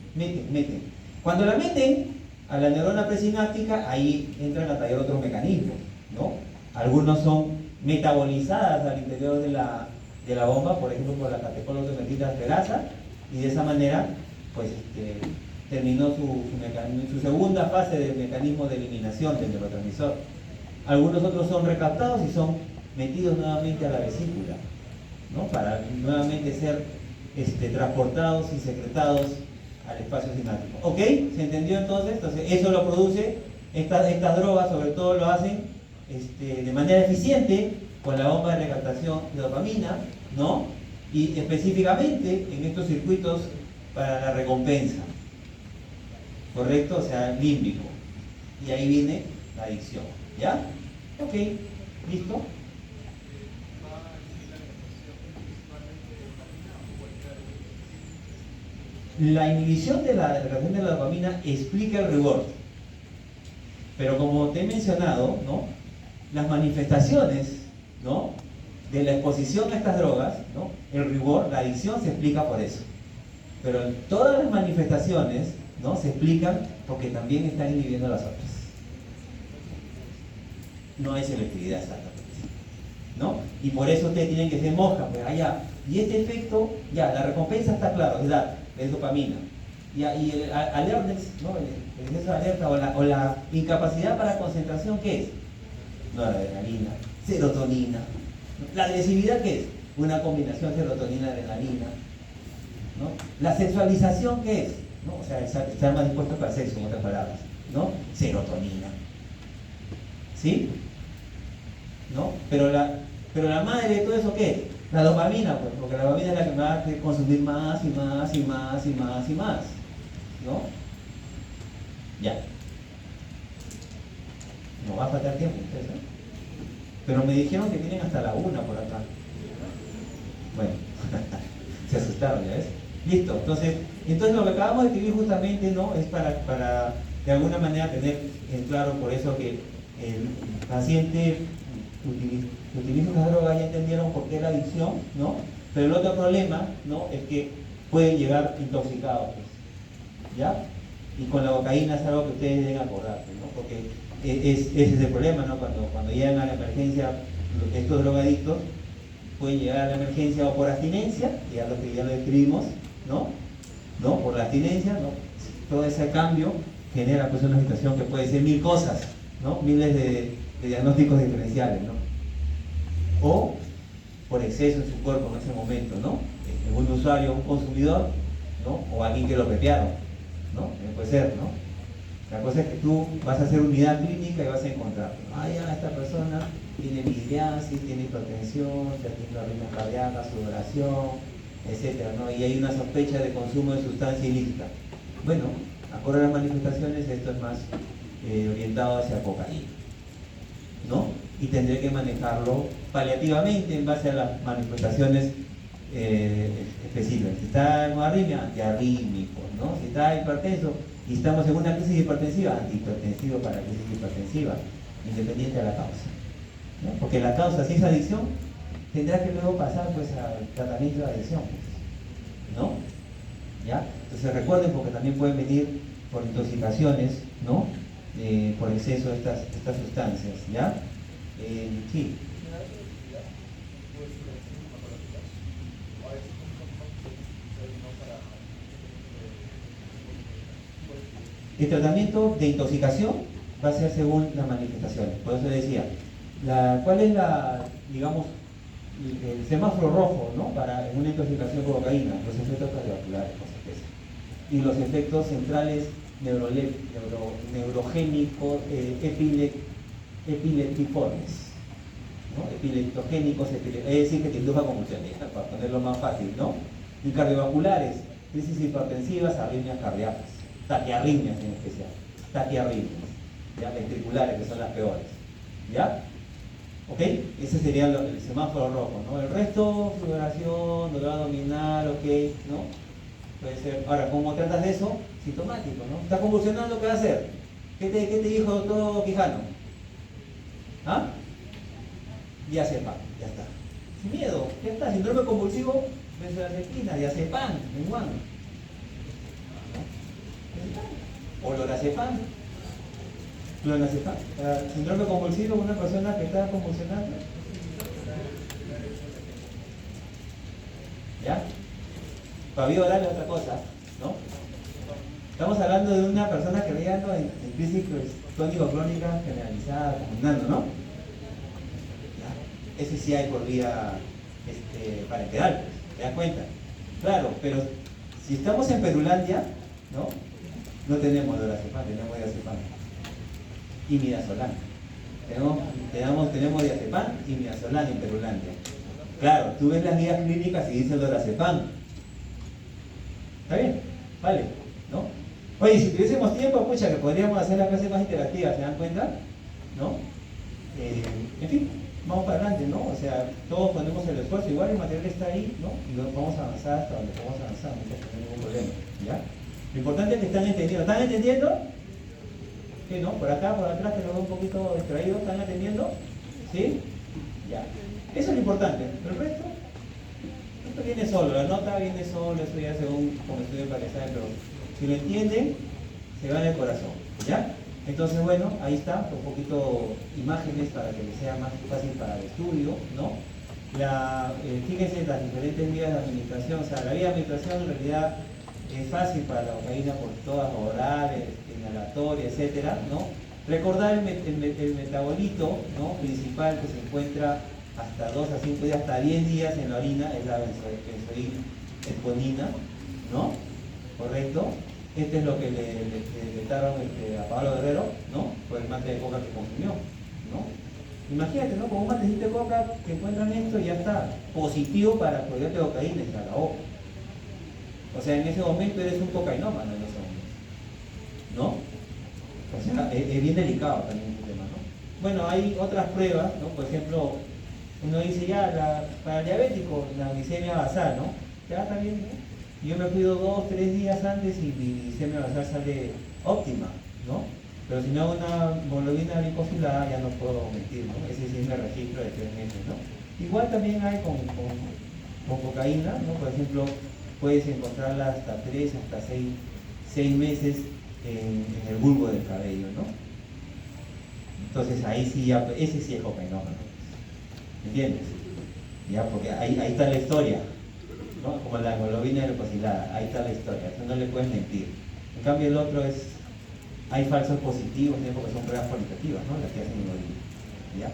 Cuando la meten a la neurona presináptica, ahí entran a tallar otros mecanismos, ¿no? Algunos son metabolizadas al interior de la bomba, por ejemplo por la catecolatometita asterasa, y de esa manera, pues, terminó su segunda fase del mecanismo de eliminación del neurotransmisor. Algunos otros son recaptados y son metidos nuevamente a la vesícula, ¿no? Para nuevamente ser transportados y secretados al espacio sináptico. ¿Ok? ¿Se entendió entonces? Entonces eso lo produce, estas drogas sobre todo lo hacen de manera eficiente con la bomba de recaptación de dopamina, ¿no? Y específicamente en estos circuitos para la recompensa, ¿correcto? O sea, límbico. Y ahí viene la adicción, ¿ya? Ok, ¿listo? La inhibición de la recaptación de la dopamina explica el reward. Pero como te he mencionado, ¿no? Las manifestaciones, ¿no? De la exposición a estas drogas, ¿no? El reward, la adicción se explica por eso. Pero todas las manifestaciones, ¿no? Se explican porque también están inhibiendo las otras. No hay selectividad exactamente, ¿no? Y por eso ustedes tienen que ser mosca, pues allá. Y este efecto, ya, la recompensa está claro, es DAT, es dopamina. Y el alertness, ¿no? El exceso de alerta o la incapacidad para concentración, ¿qué es? Noradrenalina, serotonina. La agresividad, ¿qué es? Una combinación serotonina-adrenalina, ¿no? La sexualización, ¿qué es? ¿No? O sea, estar más dispuesto para el sexo, en otras palabras, ¿no? Serotonina. ¿Sí? ¿No? Pero la madre de todo eso, ¿qué es? La dopamina, pues, porque la dopamina es la que me va a consumir más y más y más y más y más, ¿no? Ya. No va a faltar tiempo, ustedes, ¿no? Pero me dijeron que tienen hasta la 1 por acá. Bueno, se asustaron, ¿ya ves? Listo, entonces lo que acabamos de escribir justamente, ¿no? Es para de alguna manera tener en claro por eso que el paciente utiliza las drogas, ya entendieron por qué la adicción, ¿no? Pero el otro problema, ¿no? Es que pueden llegar intoxicados, pues, ¿ya? Y con la cocaína es algo que ustedes deben acordarse, ¿no? Porque ese es el problema, ¿no? Cuando llegan a la emergencia, estos drogadictos pueden llegar a la emergencia o por abstinencia, ya lo describimos, ¿no? Por la abstinencia, ¿no? Todo ese cambio genera pues una situación que puede ser mil cosas, ¿no? Miles de diagnósticos diferenciales, ¿no? O por exceso en su cuerpo en ese momento, ¿no? Un usuario, un consumidor, ¿no? O alguien que lo pepearon, ¿no? Puede ser, ¿no? La cosa es que tú vas a hacer unidad clínica y vas a encontrar, ya esta persona tiene miriasis, tiene hipertensión, ya tiene arritmias cardíacas, sudoración, etcétera, ¿no? Y hay una sospecha de consumo de sustancia ilícita. Bueno, acorde a las manifestaciones, esto es más orientado hacia cocaína, ¿no? Y tendré que manejarlo paliativamente en base a las manifestaciones específicas. Si está en arritmia, antiarrítmico, ¿no? Si está hipertenso y estamos en una crisis hipertensiva, antihipertensivo para crisis hipertensiva, independiente de la causa, ¿no? Porque la causa, si es adicción, tendrá que luego pasar pues al tratamiento de adicción, pues, ¿no? ¿Ya? Entonces recuerden, porque también pueden venir por intoxicaciones, ¿no? Por exceso de estas sustancias, ¿ya? Sí. El tratamiento de intoxicación va a ser según las manifestaciones. Por eso decía, ¿cuál es digamos, el semáforo rojo, ¿no? Para una intoxicación por cocaína? Los efectos cardiovasculares, por supuesto. Y los efectos centrales neurogénicos, epileptiformes, ¿no? Epileptogénicos, es decir, que te induja convulsiones, para ponerlo más fácil, ¿no? Y cardiovasculares, crisis hipertensivas, arritmias cardíacas, taquiarritmias en especial, taquiarritmias, ¿ya? Ventriculares, que son las peores, ¿ya? ¿Ok? Ese sería el semáforo rojo, ¿no? El resto, sudoración, dolor abdominal, ok, ¿no? Puede ser. Ahora, ¿cómo tratas de eso? Sintomático, ¿no? ¿Estás convulsionando? ¿Qué va a hacer? ¿Qué te dijo el doctor Quijano? ¿Ah? Diazepam, ya está. Sin miedo, ya está. Síndrome convulsivo, benzodiazepina, diazepam, en one. ¿No? O lorazepam. Clonazepam. Síndrome convulsivo, una persona que está convulsionando. ¿Ya? Para vía oral es otra cosa, ¿no? Estamos hablando de una persona que veía en crisis crónica generalizada, combinando, ¿no? ¿Ya? Ese sí hay por vía parenteral, ¿te das cuenta? Claro, pero si estamos en Perulandia, ¿no? No tenemos lorazepam, tenemos diazepam y midazolam. Tenemos diazepam y midazolam en Perulandia. Claro, tú ves las guías clínicas y dice lorazepam. ¿Está bien? Vale, ¿no? Oye, si tuviésemos tiempo, pucha, que podríamos hacer las clases más interactivas, ¿se dan cuenta? ¿No? En fin, vamos para adelante, ¿no? O sea, todos ponemos el esfuerzo, igual el material está ahí, ¿no? Y vamos a avanzar hasta donde podamos avanzar, no hay ningún problema, ¿ya? Lo importante es que están entendiendo. ¿Están entendiendo? ¿Sí, no? Por acá, por atrás, que lo veo un poquito distraído, ¿están entendiendo? ¿Sí? Ya. Eso es lo importante. El resto viene solo, la nota viene solo, eso ya según como estudio para que saben, pero si lo entienden, se va en el corazón, ¿ya? Entonces, bueno, ahí está, un poquito imágenes para que les sea más fácil para el estudio, ¿no? Fíjense las diferentes vías de administración, o sea, la vía de administración en realidad es fácil para la cocaína por todas orales, inhalatoria, etcétera, ¿no? Recordar el metabolito, ¿no? Principal que se encuentra hasta 2 a 5 días, hasta 10 días en la orina, es la benzoilesponina, ¿no? ¿Correcto? Este es lo que le detectaron a Pablo Guerrero, ¿no? Por el mate de coca que consumió, ¿no? Imagínate, ¿no? Con un matecito de coca que encuentran esto y ya está positivo para clorhidrato de cocaína y se acabó. O sea, en ese momento eres un cocainómano en ese momento, ¿no? O sea, es bien delicado también el tema, ¿no? Bueno, hay otras pruebas, ¿no? Por ejemplo, uno dice ya, para el diabético, la glicemia basal, ¿no? Ya está bien, ¿no? Yo me cuido 2, 3 días antes y mi glicemia basal sale óptima, ¿no? Pero si no hago una hemoglobina glicosilada ya no puedo mentir, ¿no? Ese sí es mi registro de 3 meses, ¿no? Igual también hay con cocaína, ¿no? Por ejemplo, puedes encontrarla hasta 3, hasta 6 meses en el bulbo del cabello, ¿no? Entonces ahí sí ya, ese sí es cocainómano. ¿Entiendes? Ya, porque ahí está la historia, ¿no? Como la hemoglobina glicosilada, ahí está la historia, eso no le puedes mentir. En cambio el otro es, hay falsos positivos, ¿no? Porque son pruebas cualitativas, ¿no? Las que hacen en orina, ¿ya?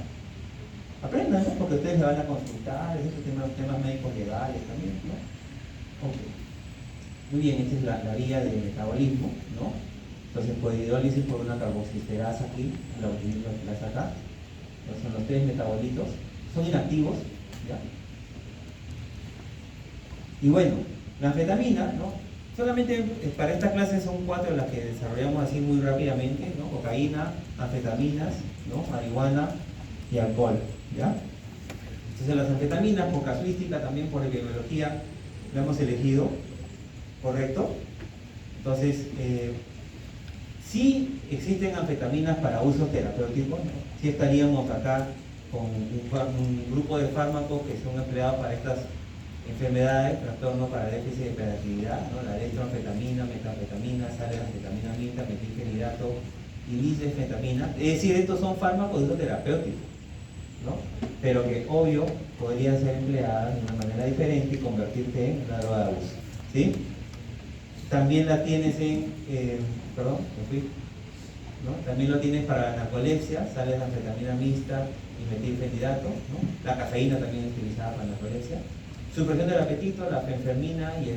Aprendan, ¿no? Porque ustedes le van a consultar, esos temas médicos legales también, ¿no? Ok. Muy bien, esta es la vía de metabolismo, ¿no? Entonces, hidrólisis por una carboxisterasa aquí, la acá, son los 3 metabolitos, son inactivos, ¿ya? Y bueno, la anfetamina, ¿no? Solamente para estas clases son 4 las que desarrollamos así muy rápidamente, ¿no? Cocaína, anfetaminas, ¿no? Marihuana y alcohol, ¿ya? Entonces las anfetaminas, por casuística, también por epidemiología, lo hemos elegido, ¿correcto? Entonces, sí existen anfetaminas para uso terapéutico, ¿no? Sí estaríamos acá con un grupo de fármacos que son empleados para estas enfermedades, trastornos para déficit de hiperactividad, ¿no? La dextroanfetamina, metanfetamina, salenanfetamina, mita, metilfenidato y lisdexmetamina. Es decir, estos son fármacos de uso terapéutico, ¿no? Pero que obvio podrían ser empleadas de una manera diferente y convertirte en una droga de abuso, ¿sí? También la tienes perdón, me fui, ¿no? También lo tienes para la narcolepsia, sales de anfetamina mixta y metilfenidato, ¿no? La cafeína también es utilizada para la narcolepsia. Supresión del apetito, la fenfermina y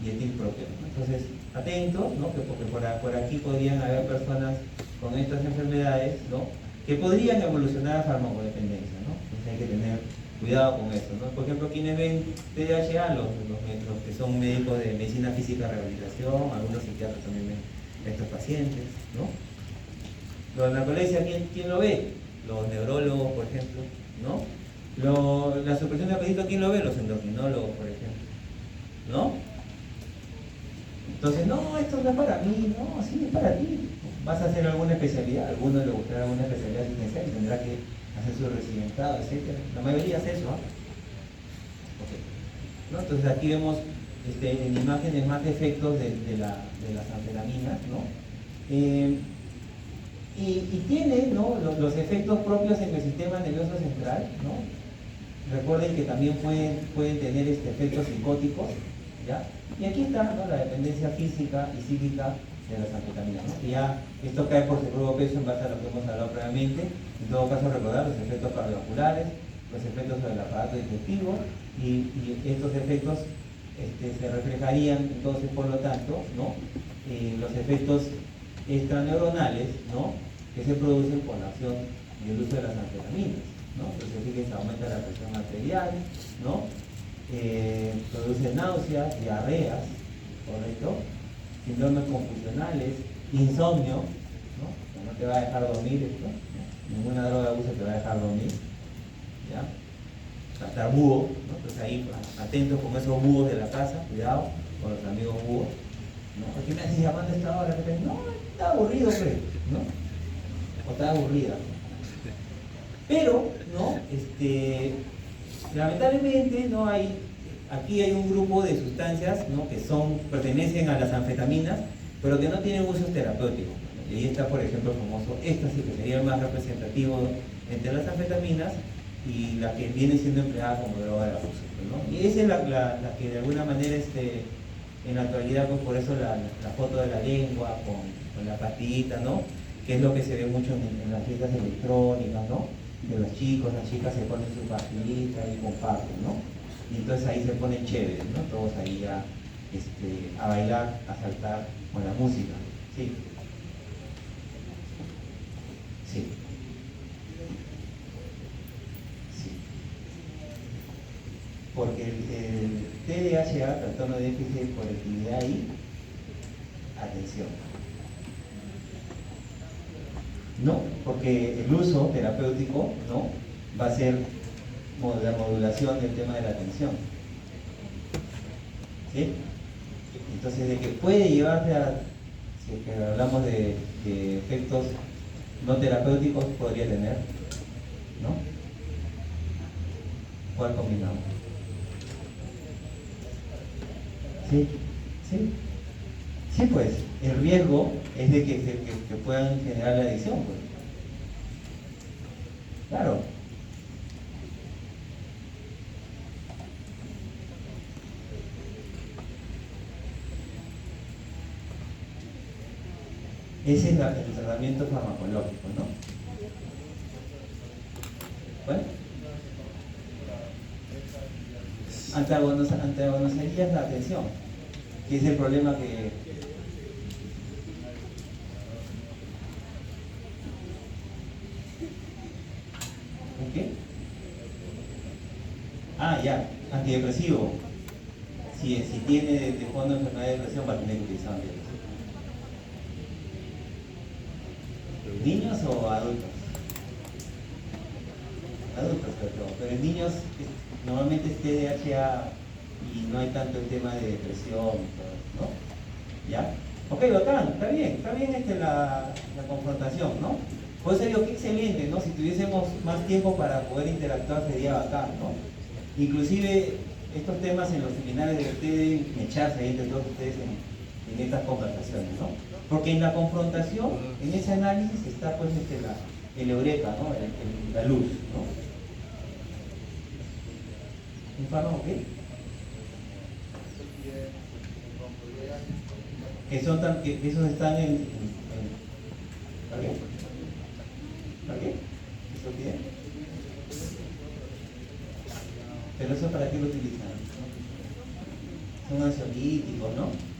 el tilpropión, ¿no? Entonces, atentos, ¿no? Porque por aquí podrían haber personas con estas enfermedades, ¿no? Que podrían evolucionar a farmacodependencia, ¿no? Entonces hay que tener cuidado con eso, ¿no? Por ejemplo, quienes ven TDAH, los que son médicos de medicina física y rehabilitación, algunos psiquiatras también ven a estos pacientes, ¿no? Lo de la narcolepsia, ¿quién lo ve? los neurólogos, por ejemplo, ¿no? La supresión de apetito, ¿quién lo ve? Los endocrinólogos, por ejemplo, ¿no? Entonces, no, esto no es para mí, no, sí, es para ti. Vas a hacer alguna especialidad, a alguno le gustará alguna especialidad asistencial y tendrá que hacer su residentado, etc. La mayoría hace eso, ¿ah? Okay. ¿No? Entonces aquí vemos en imágenes más efectos de las anfetaminas, ¿no? Y tiene, ¿no?, los efectos propios en el sistema nervioso central, ¿no? Recuerden que también pueden tener efectos psicóticos, ¿ya? Y aquí está, ¿no?, la dependencia física y psíquica de las anfetaminas, ¿no? Y ya esto cae por su propio peso en base a lo que hemos hablado previamente. En todo caso, recordar los efectos cardiovasculares, los efectos sobre el aparato digestivo, y estos efectos se reflejarían entonces, por lo tanto, ¿no?, los efectos extraneuronales, ¿no?, que se producen con la acción y el uso de las anfetaminas, ¿no? Entonces, fíjense, aumenta la presión arterial, ¿no? Produce náuseas, diarreas, ¿correcto? Síndromes confusionales, insomnio, ¿no? Que no te va a dejar dormir esto, ¿no? Ninguna droga de abuso te va a dejar dormir, ¿ya? Hasta búho, ¿no? Entonces ahí atentos con esos búhos de la casa, cuidado con los amigos búhos, ¿no? ¿Por qué me haces llamando a esta hora? No, está aburrido, pues, ¿no? O está aburrida. Pero, ¿no? Lamentablemente, ¿no?, aquí hay un grupo de sustancias, ¿no?, que pertenecen a las anfetaminas, pero que no tienen usos terapéuticos. Y ahí está, por ejemplo, el famoso éxtasis, que sería el más representativo entre las anfetaminas, y la que viene siendo empleada como droga de abuso, ¿no? Y esa es la que de alguna manera en la actualidad, pues por eso la foto de la lengua con la pastillita, ¿no?, que es lo que se ve mucho en las fiestas electrónicas, ¿no?, que los chicos, las chicas se ponen su pastillita y comparten, ¿no? Y entonces ahí se ponen chéveres, ¿no? Todos ahí ya a bailar, a saltar con la música. Sí. Sí. Sí. Porque el TDAH, trastorno de déficit de conectividad, y atención. No, porque el uso terapéutico, ¿no?, va a ser la modulación del tema de la atención. ¿Sí? Entonces, de que puede llevarte si es que hablamos de efectos no terapéuticos, podría tener, ¿no? ¿Cuál combinamos? Sí, sí. Sí, pues, el riesgo es de que puedan generar la adicción, pues. Claro. Ese es el tratamiento farmacológico, ¿no? ¿Cuál? Antagonizarías la atención, que es el problema que... ¿Qué? Ah, ya, antidepresivo. Si tiene de fondo enfermedad de depresión, va a tener que utilizar antidepresivo. ¿Niños o adultos? Adultos, pero en niños normalmente es TDAH y no hay tanto el tema de depresión, ¿no? ¿Ya? Ok, bacán, está bien la confrontación, ¿no? Por eso digo que excelente, ¿no? Si tuviésemos más tiempo para poder interactuar sería bacán, ¿no? Inclusive estos temas en los seminarios de ustedes, echarse ahí entre todos ustedes en estas conversaciones, ¿no? Porque en la confrontación, en ese análisis está pues el eureka, ¿no? La luz, ¿no? ¿Un fármaco qué? Que esos están ¿para qué? ¿Para qué? ¿Eso bien? Pero eso ¿para qué lo utilizan? Son ansiolíticos, ¿no?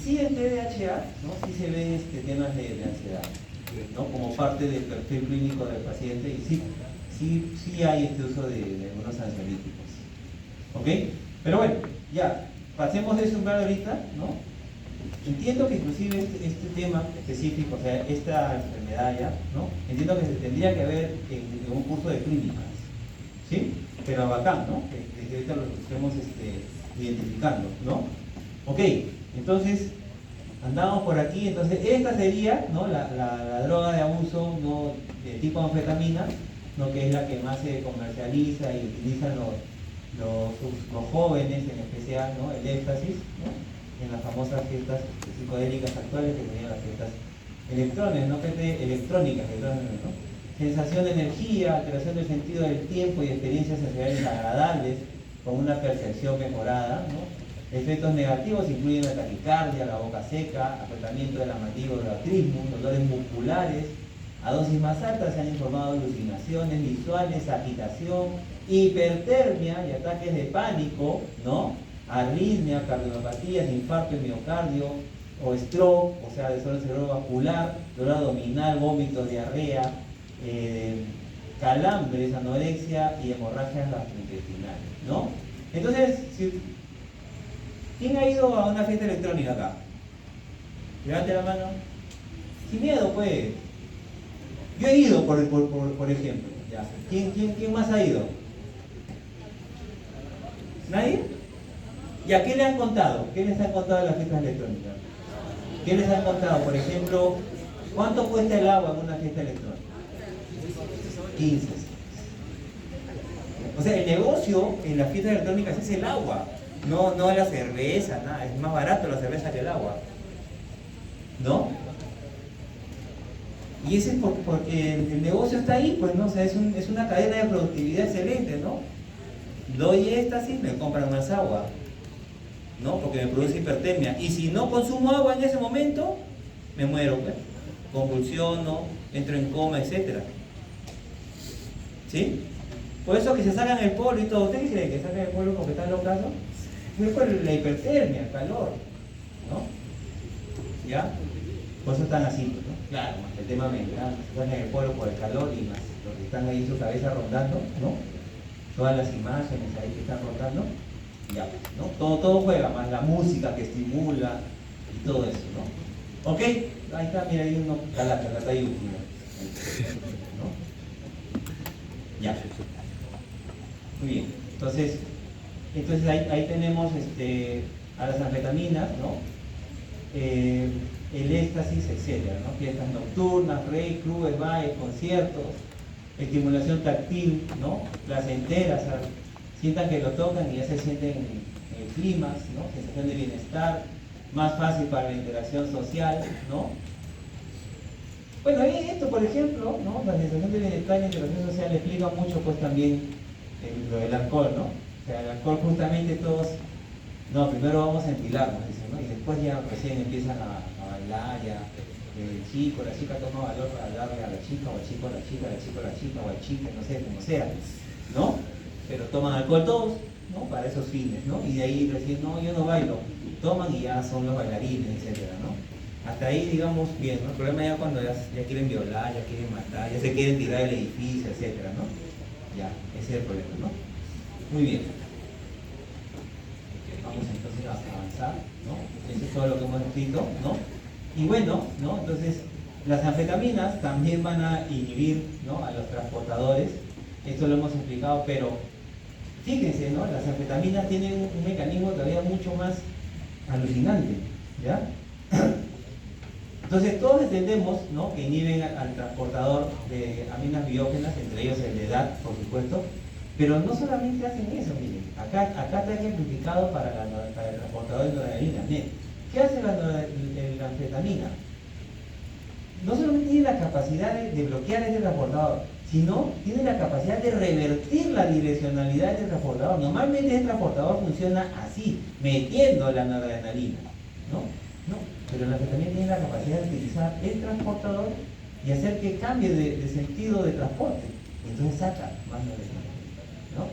Sí, en TDAH, ¿no?, sí se ven temas de ansiedad, ¿no?, como parte del perfil clínico del paciente, y sí hay uso de algunos ansiolíticos. ¿Ok? Pero bueno, ya, pasemos de ese umbral ahorita, ¿no? entiendo que inclusive este tema específico, o sea, esta enfermedad ya, ¿no? Entiendo que se tendría que ver en un curso de clínicas, ¿sí? Pero bacán, ¿no? Que ahorita lo estemos identificando, ¿no? Ok, entonces, andamos por aquí, entonces esta sería, ¿no? la droga de abuso, ¿no? De tipo anfetamina, ¿no? Que es la que más se comercializa y utilizan los jóvenes en especial, ¿no? El éxtasis, ¿no? En las famosas fiestas psicodélicas actuales que serían las fiestas electrónicas, ¿no? Sensación de energía, alteración del sentido del tiempo y experiencias sensoriales agradables con una percepción mejorada, ¿no? Efectos negativos incluyen la taquicardia, la boca seca, agotamiento del amativo del atrismo, dolores musculares. A dosis más altas se han informado alucinaciones visuales, agitación, hipertermia y ataques de pánico, ¿no? Arritmia, cardiopatías, infarto de miocardio o stroke, o sea, desorden cerebrovascular, dolor abdominal, vómitos, diarrea, calambres, anorexia y hemorragias gastrointestinales, ¿no? Entonces, ¿quién ha ido a una fiesta electrónica acá? Levante la mano. Sin miedo, pues. Yo he ido, por ejemplo. Ya. ¿Quién más ha ido? ¿Nadie? ¿Y a qué le han contado? ¿Qué les han contado de las fiestas electrónicas? ¿Qué les han contado? Por ejemplo, ¿cuánto cuesta el agua en una fiesta electrónica? 15. O sea, el negocio en las fiestas electrónicas es el agua, no la cerveza, nada. Es más barato la cerveza que el agua, ¿no? Y ese es porque el negocio está ahí, pues, ¿no? O sea, es una cadena de productividad excelente, ¿no? Doy éxtasis, me compran más agua, ¿no? Porque me produce hipertermia. Y si no consumo agua en ese momento, me muero, pues. Convulsiono, entro en coma, etc. ¿Sí? Por eso que se sacan el polvo y todo. ¿Ustedes creen que sacan el polvo porque están locos? Es por la hipertermia, el calor, ¿no? ¿Ya? Por eso están así, ¿no? Claro, el tema mental, se sacan el polvo por el calor y más los que están ahí en su cabeza rondando, ¿no? Todas las imágenes ahí que están rondando, ya, ¿no? Todo juega, más la música que estimula y todo eso, ¿no? Ok, ahí está, mira, hay uno, Calatayud, ¿no? Ya. Muy bien, entonces ahí tenemos a las anfetaminas, ¿no? El éxtasis, etcétera, ¿no? Fiestas nocturnas, rave, clubes, bailes, conciertos, estimulación táctil, ¿no? Placentera, o sea, sientan que lo tocan y ya se sienten en el clímax, ¿no? Sensación de bienestar, más fácil para la interacción social, ¿no? Bueno, esto, por ejemplo, ¿no? La sensación de bienestar y la interacción social explica mucho, pues, también lo del alcohol, ¿no? O sea, el alcohol justamente todos, no, primero vamos a entilarnos, dicen, ¿no? Y después ya recién empiezan a bailar, ya el chico, la chica toma valor para darle a la chica, o al chico a la chica, al chico a la chica, o al chico, no sé, como sea, ¿no? Pero toman alcohol todos, ¿no? Para esos fines, ¿no? Y de ahí recién, no, yo no bailo, toman y ya son los bailarines, etcétera, ¿no? Hasta ahí, digamos, bien, ¿no? El problema ya cuando ya quieren violar, ya quieren matar, ya se quieren tirar del edificio, etcétera, ¿no? Ya, ese es el problema, ¿no? Muy bien. Vamos entonces a avanzar, ¿no? Eso es todo lo que hemos escrito, ¿no? Y bueno, ¿no? Entonces, las anfetaminas también van a inhibir, ¿no? A los transportadores. Esto lo hemos explicado, pero fíjense, ¿no? Las anfetaminas tienen un mecanismo todavía mucho más alucinante, ¿ya? Entonces, todos entendemos, ¿no? Que inhiben al transportador de aminas biógenas, entre ellos el de edad, por supuesto, pero no solamente hacen eso, miren, acá está ejemplificado para el transportador de noradrenalina. ¿Qué hace la anfetamina? No solamente tiene la capacidad de bloquear este transportador, sino tiene la capacidad de revertir la direccionalidad del transportador. Normalmente este transportador funciona así, metiendo la noradrenalina, ¿no? Pero la anfetamina tiene la capacidad de utilizar el transportador y hacer que cambie de sentido de transporte. Entonces saca más noradrenalina, ¿no?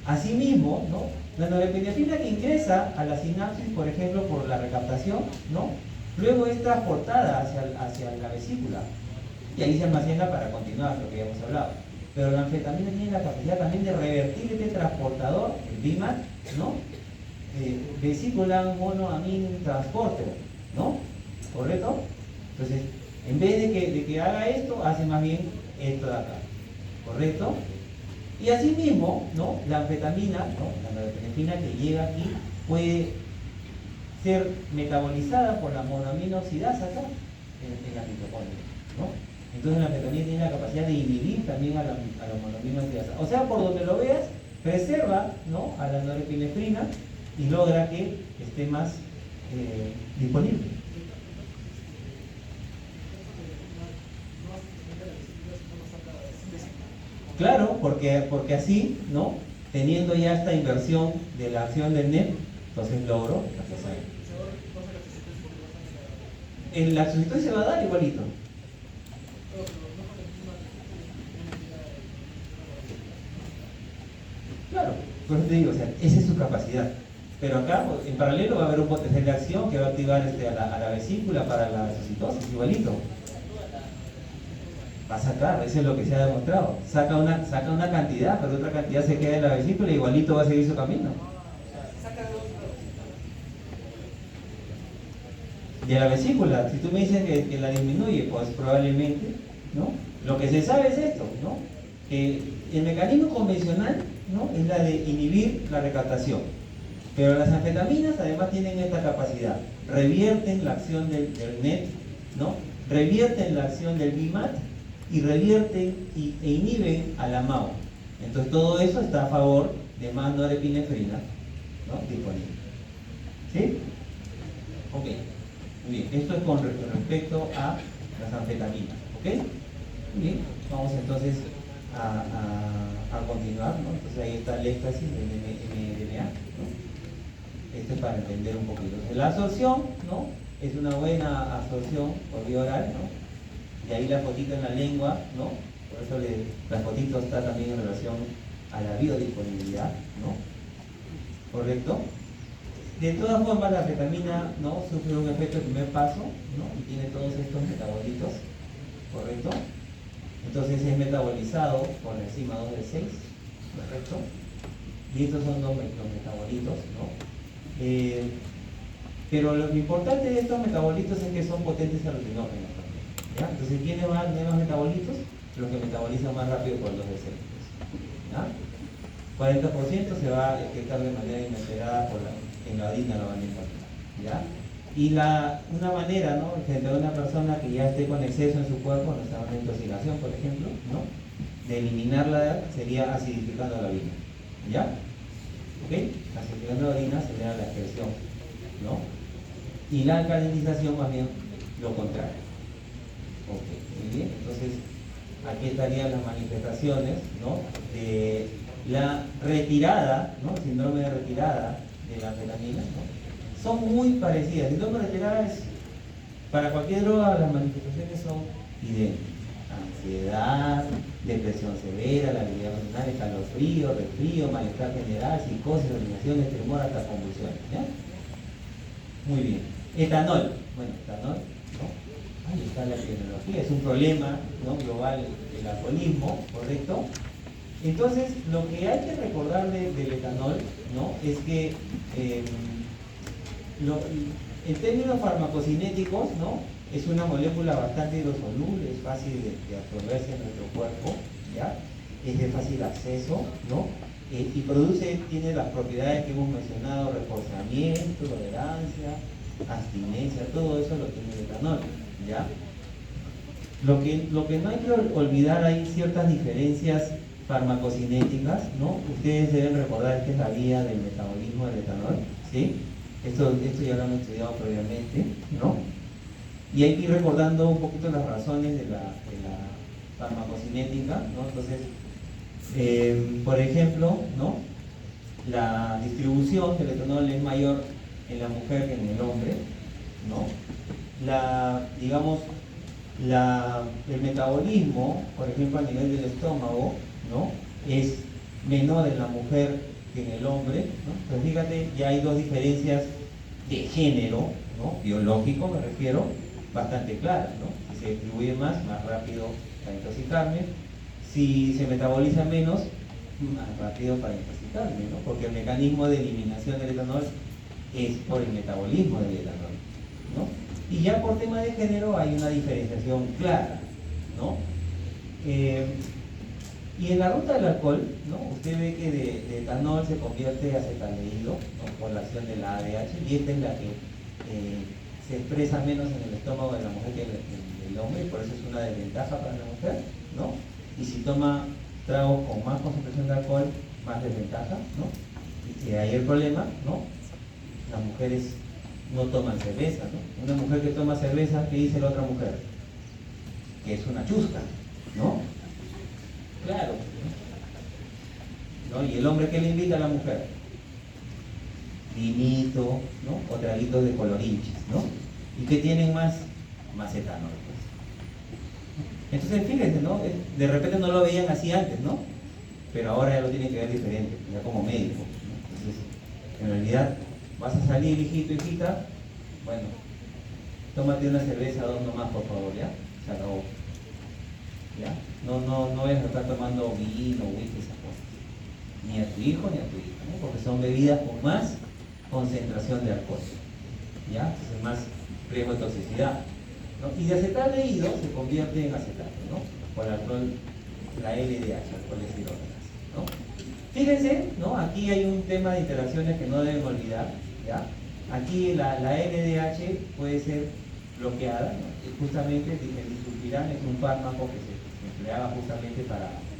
Asimismo, ¿no? La norepinefrina que ingresa a la sinapsis, por ejemplo, por la recaptación, ¿no? Luego es transportada hacia la vesícula y ahí se almacena para continuar lo que ya hemos hablado. Pero la anfetamina tiene la capacidad también de revertir este transportador, el BIMAT, ¿no? Vesícula monoamine transporter, ¿no? ¿Correcto? Entonces, en vez de que haga esto, hace más bien esto de acá, ¿correcto? Y asimismo, ¿no? La anfetamina, ¿no? La norepinefrina que llega aquí puede ser metabolizada por la monoaminoxidasa acá en la mitocondria, ¿no? Entonces la anfetamina tiene la capacidad de inhibir también a la monoaminoxidasa. O sea, por donde lo veas, preserva, ¿no? A la norepinefrina y logra que esté más disponible. Claro, porque así, ¿no? Teniendo ya esta inversión de la acción del NET, entonces logro el laxocitol se va a dar igualito. Claro, por eso te digo, o sea, esa es su capacidad. Pero acá, en paralelo, va a haber un potencial de acción que va a activar a la vesícula para la citocitosis, igualito. Va a sacar, eso es lo que se ha demostrado. Saca una cantidad, pero otra cantidad se queda en la vesícula y igualito va a seguir su camino. De la vesícula, si tú me dices que la disminuye, pues probablemente, ¿no? Lo que se sabe es esto, ¿no? Que el mecanismo convencional, ¿no? Es la de inhibir la recaptación. Pero las anfetaminas además tienen esta capacidad. Revierten la acción del NET, ¿no? Revierten la acción del BMAT y revierten e inhiben a la MAO. Entonces todo eso está a favor de más norepinefrina, ¿no? Disponible. ¿Sí? Ok. Muy bien. Esto es con respecto a las anfetaminas. ¿Ok? Muy bien. Vamos entonces a continuar, ¿no? Entonces ahí está el éxtasis del MDMA, ¿no? Esto es para entender un poquito. La absorción, ¿no? Es una buena absorción por vía oral, ¿no? Y ahí la fotito en la lengua, ¿no? Por eso la fotito está también en relación a la biodisponibilidad, ¿no? ¿Correcto? De todas formas, la anfetamina, ¿no? Sufre un efecto de primer paso, ¿no? Y tiene todos estos metabolitos, ¿correcto? Entonces es metabolizado por la enzima 2D6, ¿correcto? Y estos son los metabolitos, ¿no? Pero lo importante de estos metabolitos es que son potentes alucinógenos también, ¿ya? Entonces, ¿quiénes van a tener más metabolitos? Los que metabolizan más rápido por el 2D6, ¿ya? 40% se va a excretar de manera inesperada en la orina, la van a encontrar, ¿ya? Y una manera, ¿no? Frente a una persona que ya esté con exceso en su cuerpo, no está en intoxicación, por ejemplo, ¿no? De eliminarla sería acidificando la orina, ¿ya? ¿Ok? Acidificando la orina sería la excreción, ¿no? Y la alcalinización más bien lo contrario. Ok, muy bien. Entonces, aquí estarían las manifestaciones, ¿no? De la retirada, ¿no? Síndrome de retirada de la anfetamina, ¿no? Son muy parecidas. El síndrome de retirada es, para cualquier droga, las manifestaciones son idénticas. Ansiedad, depresión severa, la habilidad emocional, escalofrío, resfrío, malestar general, psicosis, alucinaciones, temor, hasta convulsiones, ¿ya? Muy bien. Etanol. Bueno, etanol, ¿no? Ahí está la epidemiología, es un problema, ¿no? Global el alcoholismo, ¿correcto? Entonces, lo que hay que recordar del etanol, ¿no? Es que en términos farmacocinéticos, ¿no? Es una molécula bastante hidrosoluble, es fácil de absorberse en nuestro cuerpo, ¿ya? Es de fácil acceso, ¿no? Y tiene las propiedades que hemos mencionado: reforzamiento, tolerancia, abstinencia, todo eso lo tiene el etanol, ¿ya? Lo que no hay que olvidar, hay ciertas diferencias farmacocinéticas, ¿no? Ustedes deben recordar que es la vía del metabolismo del etanol, ¿sí? Esto ya lo han estudiado previamente, ¿no? Y hay que ir recordando un poquito las razones de la farmacocinética, ¿no? Entonces, por ejemplo, ¿no? La distribución del etanol es mayor en la mujer que en el hombre, ¿no? El metabolismo, por ejemplo, a nivel del estómago, ¿no? Es menor en la mujer que en el hombre, ¿no? Entonces, fíjate, ya hay dos diferencias de género, ¿no? Biológico me refiero, bastante claras, ¿no? Si se distribuye más rápido para intoxicarme; si se metaboliza menos, más rápido para intoxicarme, ¿no? Porque el mecanismo de eliminación del etanol es por el metabolismo del etanol, ¿no? Y ya por tema de género hay una diferenciación clara, ¿no? Y en la ruta del alcohol, ¿no? Usted ve que de etanol se convierte a acetaldehído, ¿no? Por la acción de la ADH, y esta es la que se expresa menos en el estómago de la mujer que en el hombre, y por eso es una desventaja para la mujer, ¿no? Y si toma tragos con más concentración de alcohol, más desventaja, ¿no? Y ahí el problema, ¿no? Las mujeres no toman cerveza, ¿no? Una mujer que toma cerveza, ¿qué dice la otra mujer? Que es una chusca, ¿no? Claro, ¿no? Y el hombre, ¿qué le invita a la mujer? Vinito, ¿no? O traguitos de colorinches, ¿no? ¿Y qué tienen más? Más etanol, pues. Entonces, fíjense, ¿no? De repente no lo veían así antes, ¿no? Pero ahora ya lo tienen que ver diferente, ya como médico, ¿no? Entonces, en realidad, vas a salir, hijito, hijita, bueno, tómate una cerveza, dos nomás, por favor, ¿ya? Se acabó. ¿Ya? No vayas a estar tomando vino, whisky, esas cosas. Ni a tu hijo ni a tu hija, ¿no? Porque son bebidas con más concentración de alcohol. ¿Ya? Entonces más riesgo de toxicidad, ¿no? Y de acetaldehído se convierte en acetato, ¿no? Por el alcohol, la LDH, alcohol deshidrogenasa, ¿no? Fíjense, ¿no? Aquí hay un tema de interacciones que no deben olvidar, ¿ya? Aquí la LDH puede ser bloqueada, ¿no? Y justamente el disulfiram es un fármaco que se empleaba justamente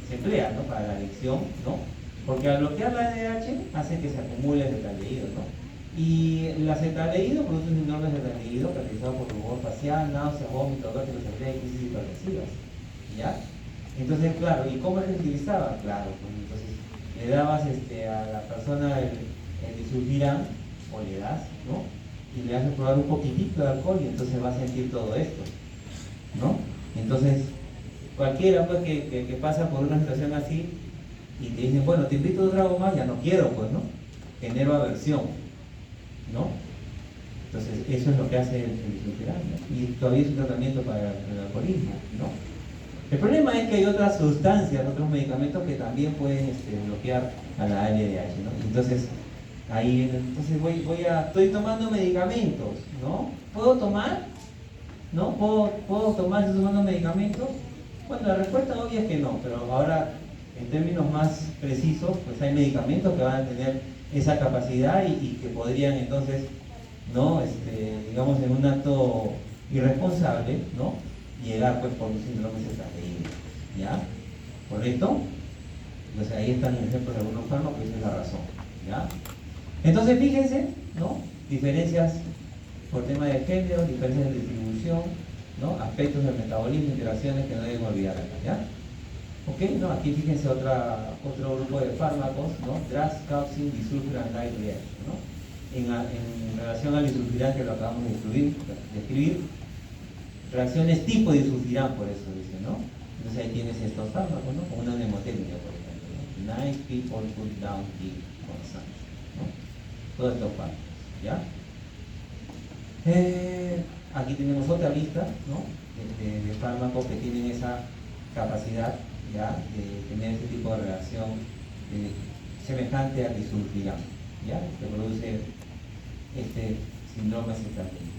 se emplea, ¿no? Para la adicción, ¿no? Porque al bloquear la LDH hace que se acumule el acetaldehído, ¿no? Y el acetaldehído produce un síndrome de acetaldehído caracterizado por rubor facial, náusea, vómito, vértigo, diarrea y crisis hipertensivas, ¿ya? Entonces, claro, ¿y cómo es que se utilizaba? Claro, pues entonces le dabas a la persona el disulfiram, o le das, ¿no? Y le haces probar un poquitito de alcohol y entonces va a sentir todo esto, ¿no? Entonces, cualquiera pues que pasa por una situación así y te dicen, bueno, te invito a un trago más, ya no quiero, pues, ¿no? Genero aversión, ¿no? Entonces, eso es lo que hace el disulfiram, ¿no? Y todavía es un tratamiento para el alcoholismo, ¿no? El problema es que hay otras sustancias, otros medicamentos que también pueden bloquear a la LDH, ¿no? Entonces, estoy tomando medicamentos, ¿no? ¿Puedo tomar? ¿No? ¿Puedo tomar si estoy tomando medicamentos? Bueno, la respuesta obvia es que no, pero ahora, en términos más precisos, pues hay medicamentos que van a tener esa capacidad y que podrían entonces, ¿no? Digamos, en un acto irresponsable, ¿no? Llegar pues por un síndrome acetaldehído, ¿ya? ¿Correcto? Entonces ahí están ejemplos de algunos fármacos y esa es la razón, ¿ya? Entonces fíjense, ¿no? Diferencias por tema de género, diferencias de distribución, ¿no? Aspectos del metabolismo, interacciones que no deben olvidar acá, ¿ya? ¿Ok? ¿No? Aquí fíjense otro grupo de fármacos, ¿no? DRAS, Capsin, disulfiram, Light, ¿no? En relación al disulfiram que lo acabamos de describir, reacciones tipo disulfiram, por eso dice, ¿no? Entonces ahí tienes estos fármacos, ¿no? Como una mnemotecnia, por ejemplo, ¿no? Nice people put down the consumption, ¿no? Todos estos fármacos, ¿ya? Aquí tenemos otra lista, ¿no? de fármacos que tienen esa capacidad, ¿ya? De tener este tipo de reacción semejante al disulfiram, ¿ya? Que produce este síndrome acetaldehído.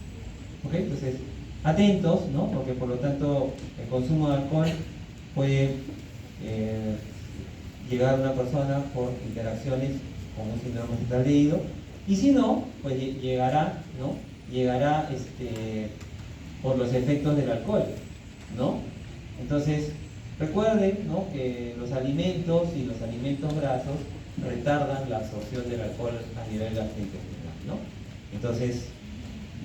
¿Ok? Entonces, atentos, ¿no? Porque por lo tanto el consumo de alcohol puede llegar a una persona por interacciones con un síndrome acetaldehído, y si no, pues llegará, ¿no? Llegará por los efectos del alcohol, ¿no? Entonces, recuerden, ¿no? Que los alimentos y los alimentos grasos retardan la absorción del alcohol a nivel gastrointestinal, ¿no? Entonces,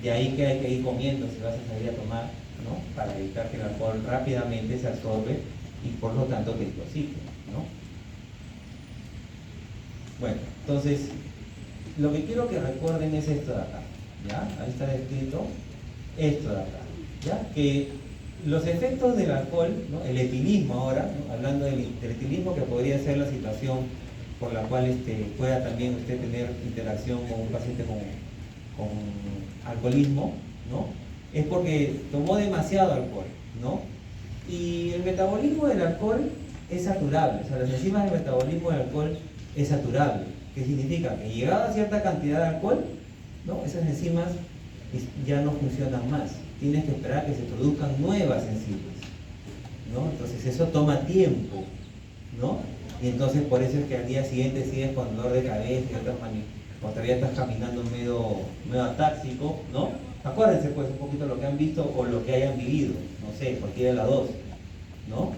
de ahí que hay que ir comiendo si vas a salir a tomar, ¿no? Para evitar que el alcohol rápidamente se absorbe y por lo tanto te intoxique, ¿no? Bueno, entonces, lo que quiero que recuerden es esto de acá, ¿ya? Ahí está descrito esto de acá, ¿ya? Que los efectos del alcohol, ¿no? El etilismo ahora, ¿no? Hablando del etilismo, que podría ser la situación por la cual pueda también usted tener interacción con un paciente con alcoholismo, ¿no? Es porque tomó demasiado alcohol, ¿no? Y el metabolismo del alcohol es saturable, o sea, las enzimas del metabolismo del alcohol es saturable. ¿Qué significa? Que llegada a cierta cantidad de alcohol, ¿no? Esas enzimas ya no funcionan más. Tienes que esperar que se produzcan nuevas enzimas, ¿no? Entonces eso toma tiempo, ¿no? Y entonces por eso es que al día siguiente sigues con dolor de cabeza y otras o todavía estás caminando medio atáxico, ¿no? Acuérdense pues un poquito lo que han visto o lo que hayan vivido, no sé, cualquiera de las dos, ¿no?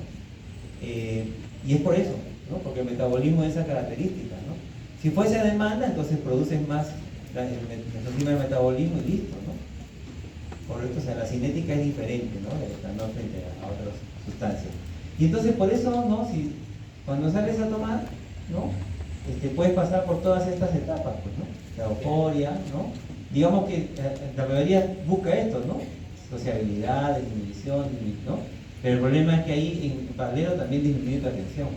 Y es por eso, ¿no? Porque el metabolismo es esa característica, ¿no? Si fuese a demanda, entonces produces más la enzima del metabolismo y listo, ¿no? Correcto, o sea, la cinética es diferente, ¿no? El etanol frente a otras sustancias. Y entonces por eso, ¿no? Si cuando sales a tomar, ¿no? Puedes pasar por todas estas etapas, pues, ¿no? La euforia, ¿no? Digamos que la mayoría busca esto, ¿no? Sociabilidad, inhibición, ¿no? Pero el problema es que ahí en paralelo también disminuye tu atención,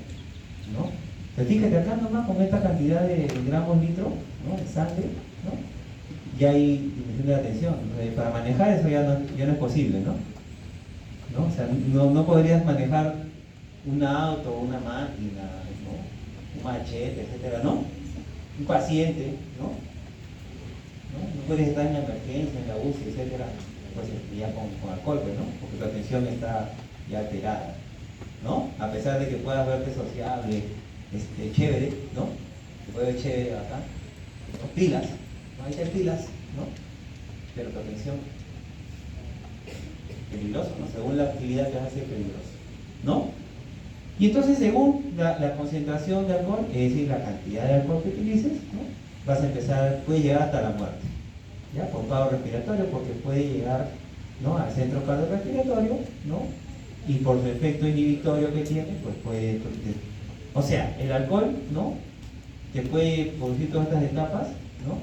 ¿no? Pero fíjate acá nomás con esta cantidad de gramos litro, ¿no? De sangre, ¿no? Ya hay disminución de la atención. Para manejar eso ya no es posible, ¿no? ¿No? O sea, no podrías manejar un auto, una máquina, ¿no? Un machete, etcétera, ¿no? Un paciente, ¿no? No puedes estar en la emergencia, en la UCI, etcétera, pues ya con alcohol, pues, ¿no? Porque tu atención está ya alterada, ¿no? A pesar de que puedas verte sociable, chévere, ¿no? Te puede ver chévere acá, ¿no? Pilas, ¿no? Ahí hay pilas, ¿no? Pero tu atención, peligroso, ¿no? Según la actividad que haces, peligroso, ¿no? Y entonces, según la concentración de alcohol, es decir, la cantidad de alcohol que utilices, ¿no? Vas a empezar, puede llegar hasta la muerte, ¿ya? Por paro respiratorio, porque puede llegar, ¿no? Al centro cardiorrespiratorio, ¿no? Y por su efecto inhibitorio que tiene, pues puede, o sea, el alcohol, ¿no? Que puede producir todas estas etapas, ¿no?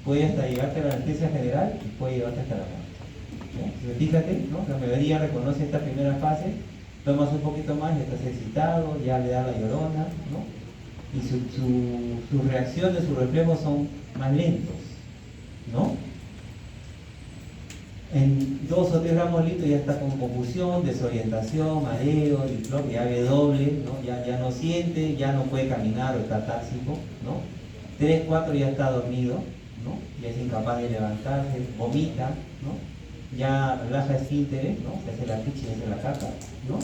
Puede hasta llegarte a la anestesia general y puede llevarte hasta la muerte, ¿no? Entonces, fíjate, ¿no? La mayoría reconoce esta primera fase, tomas un poquito más y estás excitado, ya le da la llorona, ¿no? Y sus reacciones, sus reflejos son más lentos, ¿no? En 2 o 3 gramos litros ya está con confusión, desorientación, mareo, diplopia, ya ve doble, ¿no? Ya no siente, ya no puede caminar o está táxico, ¿no? 3, 4 ya está dormido, ¿no? Ya es incapaz de levantarse, vomita, ¿no? Ya relaja esfínteres, ¿no? Se hace la picha y se hace la caca, ¿no?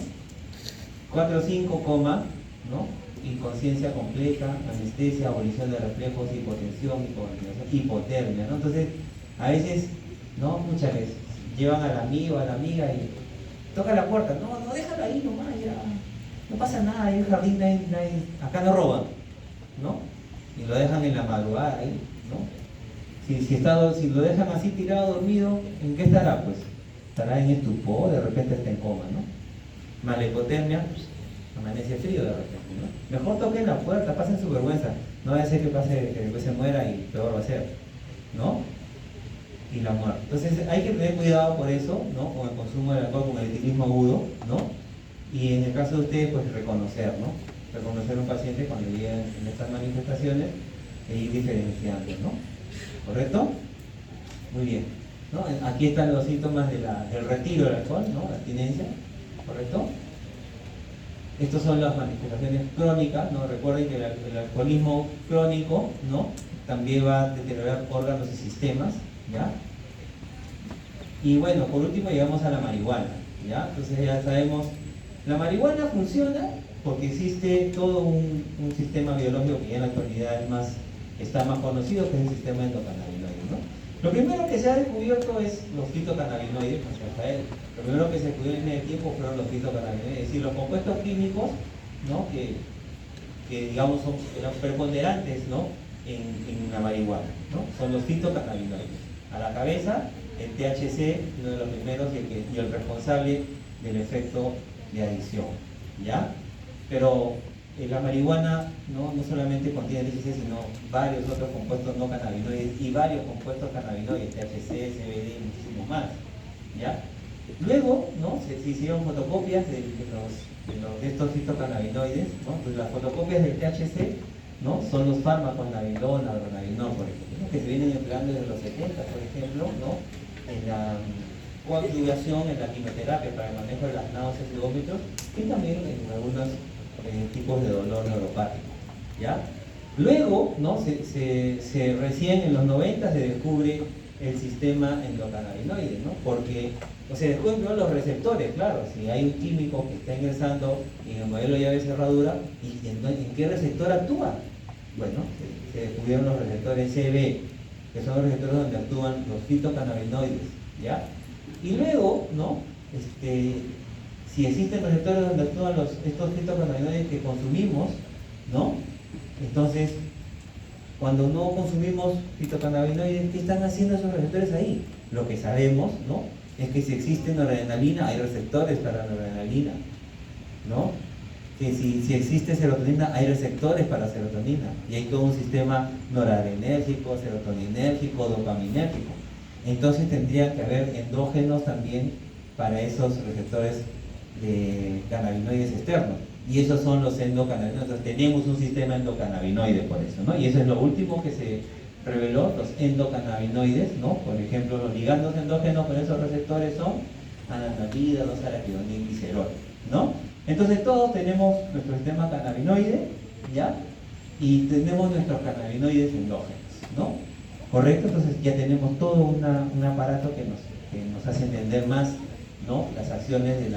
4 o 5 coma, ¿no? Inconsciencia completa, anestesia, abolición de reflejos, hipotensión, hipotermia, ¿no? Entonces, a veces, ¿no? Muchas veces llevan al amigo, a la amiga y toca la puerta, no, déjalo ahí nomás, ya, no pasa nada, hay un jardín, acá no roban, ¿no? Y lo dejan en la madrugada ahí, ¿no? Si lo dejan así tirado, dormido, ¿en qué estará? Pues estará en estupor, de repente está en coma, ¿no? Más la hipotermia, pues, amanece frío de repente, ¿no? Mejor toquen la puerta, pasen su vergüenza, no vaya a ser que después se muera y peor va a ser, ¿no? Y la muerte. Entonces hay que tener cuidado por eso, ¿no? Con el consumo del alcohol, con el etilismo agudo, ¿no? Y en el caso de ustedes, pues reconocer, ¿no? Reconocer a un paciente cuando lleguen en estas manifestaciones e ir diferenciando, ¿no? ¿Correcto? Muy bien, ¿no? Aquí están los síntomas del retiro del alcohol, ¿no? La abstinencia, ¿correcto? Estas son las manifestaciones crónicas, ¿no? Recuerden que el alcoholismo crónico, ¿no? También va a deteriorar órganos y sistemas, ¿ya? Y bueno, por último llegamos a la marihuana, ¿ya? Entonces ya sabemos, la marihuana funciona porque existe todo un sistema biológico que ya en la actualidad está más conocido, que es el sistema endocannabinoide, ¿no? Lo primero que se ha descubierto es los fitocannabinoides, lo primero que se descubrió en el tiempo fueron los fitocannabinoides, es decir, los compuestos químicos, ¿no? que digamos eran preponderantes, ¿no? en la marihuana, ¿no? Son los fitocannabinoides. A la cabeza, el THC, uno de los primeros y el responsable del efecto de adicción, ¿ya? Pero la marihuana no solamente contiene THC, sino varios otros compuestos no cannabinoides y varios compuestos cannabinoides, THC, CBD y muchísimos más, ¿ya? Luego, ¿no? se hicieron fotocopias de estos fitocannabinoides, ¿no? Pues las fotocopias del THC, ¿no? Son los fármacos Nabilon, Adronabinol, por ejemplo, ¿no? Que se vienen empleando desde los 70, por ejemplo, ¿no? En la coadyuvación, en la quimioterapia para el manejo de las náuseas y vómitos, y también en algunos tipos de dolor neuropático, ¿ya? Luego, ¿no? Recién en los 90 se descubre el sistema endocannabinoide, ¿no? Porque, o sea, después veo los receptores, claro, si hay un químico que está ingresando en el modelo llave cerradura, ¿y en qué receptor actúa? Bueno, se descubrieron los receptores CB, que son los receptores donde actúan los fitocannabinoides, ¿ya? Y luego, ¿no? Si existen receptores donde actúan estos fitocannabinoides que consumimos, ¿no? Entonces, cuando no consumimos fitocannabinoides, ¿qué están haciendo esos receptores ahí? Lo que sabemos, ¿no? Es que si existe noradrenalina, hay receptores para noradrenalina, ¿no? Que si existe serotonina, hay receptores para serotonina. Y hay todo un sistema noradrenérgico, serotoninérgico, dopaminérgico. Entonces tendría que haber endógenos también para esos receptores de cannabinoides externos. Y esos son los endocannabinoides. Entonces tenemos un sistema endocannabinoide por eso, ¿no? Y eso es lo último que se reveló, los endocannabinoides, ¿no? Por ejemplo, los ligandos endógenos con esos receptores son anandamida, 2-araquidonil y cerol, ¿no? Entonces todos tenemos nuestro sistema cannabinoide, ¿ya? Y tenemos nuestros cannabinoides endógenos, ¿no? ¿Correcto? Entonces ya tenemos todo un aparato que nos hace entender más, ¿no? Las acciones de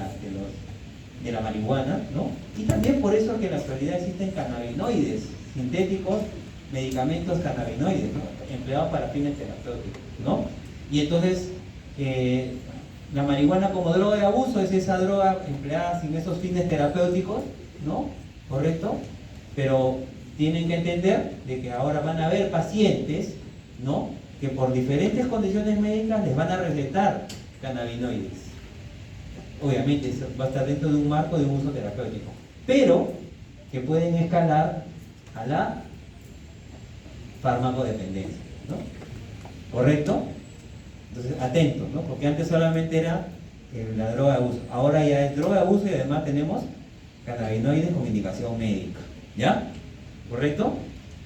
la marihuana, ¿no? Y también por eso que en la actualidad existen cannabinoides sintéticos, medicamentos cannabinoides, ¿no? Empleados para fines terapéuticos, ¿no? Y entonces, la marihuana como droga de abuso es esa droga empleada sin esos fines terapéuticos, ¿no? ¿Correcto? Pero tienen que entender de que ahora van a haber pacientes, ¿no? Que por diferentes condiciones médicas les van a recetar cannabinoides. Obviamente eso va a estar dentro de un marco de un uso terapéutico, pero que pueden escalar a la farmacodependencia, ¿no? ¿Correcto? Entonces, atentos, ¿no? Porque antes solamente era la droga de abuso, ahora ya es droga de abuso y además tenemos cannabinoides con indicación médica, ¿ya? ¿Correcto?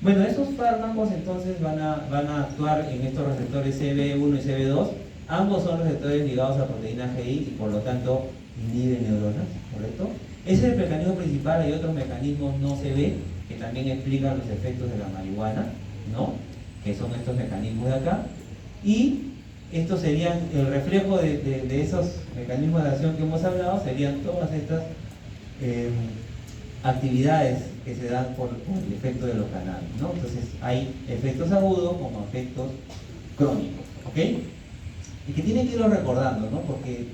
Bueno, esos fármacos entonces van a actuar en estos receptores CB1 y CB2. Ambos son receptores ligados a proteína GI y por lo tanto inhiben neuronas, ¿correcto? Ese es el mecanismo principal. Hay otros mecanismos no CB que también explican los efectos de la marihuana, ¿no? Que son estos mecanismos de acá. Y estos serían el reflejo de esos mecanismos de acción que hemos hablado, serían todas estas actividades que se dan por el efecto de los canales, ¿no? Entonces hay efectos agudos como efectos crónicos, ¿ok? Y que tienen que irlo recordando, ¿no? Porque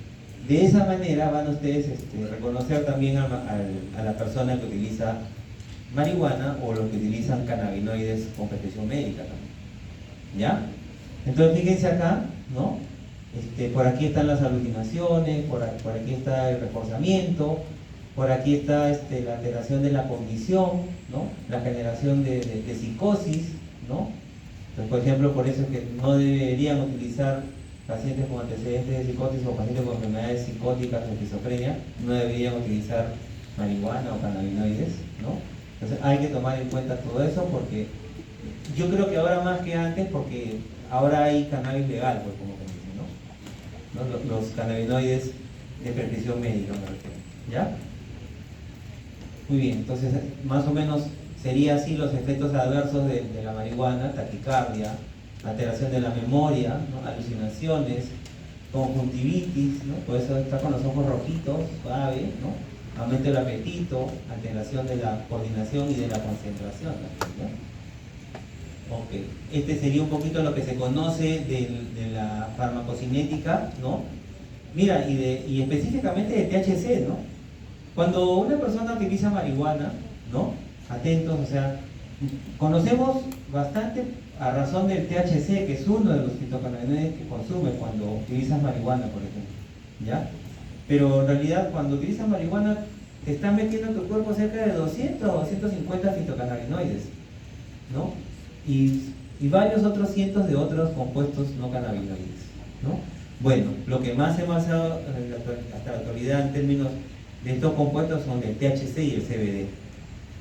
de esa manera van ustedes reconocer también a la persona que utiliza marihuana o los que utilizan cannabinoides con prescripción médica también, ¿ya? Entonces fíjense acá, ¿no? Por aquí están las alucinaciones, por aquí está el reforzamiento, por aquí está la alteración de la cognición, ¿no? La generación de psicosis, ¿no? Entonces, por ejemplo, por eso es que no deberían utilizar pacientes con antecedentes de psicosis o pacientes con enfermedades psicóticas o esquizofrenia, no deberían utilizar marihuana o cannabinoides, ¿no? Entonces hay que tomar en cuenta todo eso porque yo creo que ahora más que antes, porque ahora hay cannabis legal, pues como se dice, ¿no? Los cannabinoides de prescripción médica, me refiero, ¿ya? Muy bien, entonces más o menos sería así los efectos adversos de la marihuana: taquicardia, alteración de la memoria, ¿no? Alucinaciones, conjuntivitis, ¿no? Por eso está con los ojos rojitos, suave, ¿no? Aumento del apetito, alteración de la coordinación y de la concentración, ¿no? Ok, este sería un poquito lo que se conoce de la farmacocinética, ¿no? Mira, y específicamente de THC, ¿no? Cuando una persona utiliza marihuana, ¿no? Atentos, o sea, conocemos bastante a razón del THC, que es uno de los fitocannabinoides que consumes cuando utilizas marihuana, por ejemplo, ¿ya? Pero en realidad cuando utilizas marihuana te están metiendo en tu cuerpo cerca de 200 o 250 fitocannabinoides, ¿no? Y varios otros cientos de otros compuestos no cannabinoides, ¿no? Bueno, lo que más hemos basado hasta la actualidad en términos de estos compuestos son el THC y el CBD,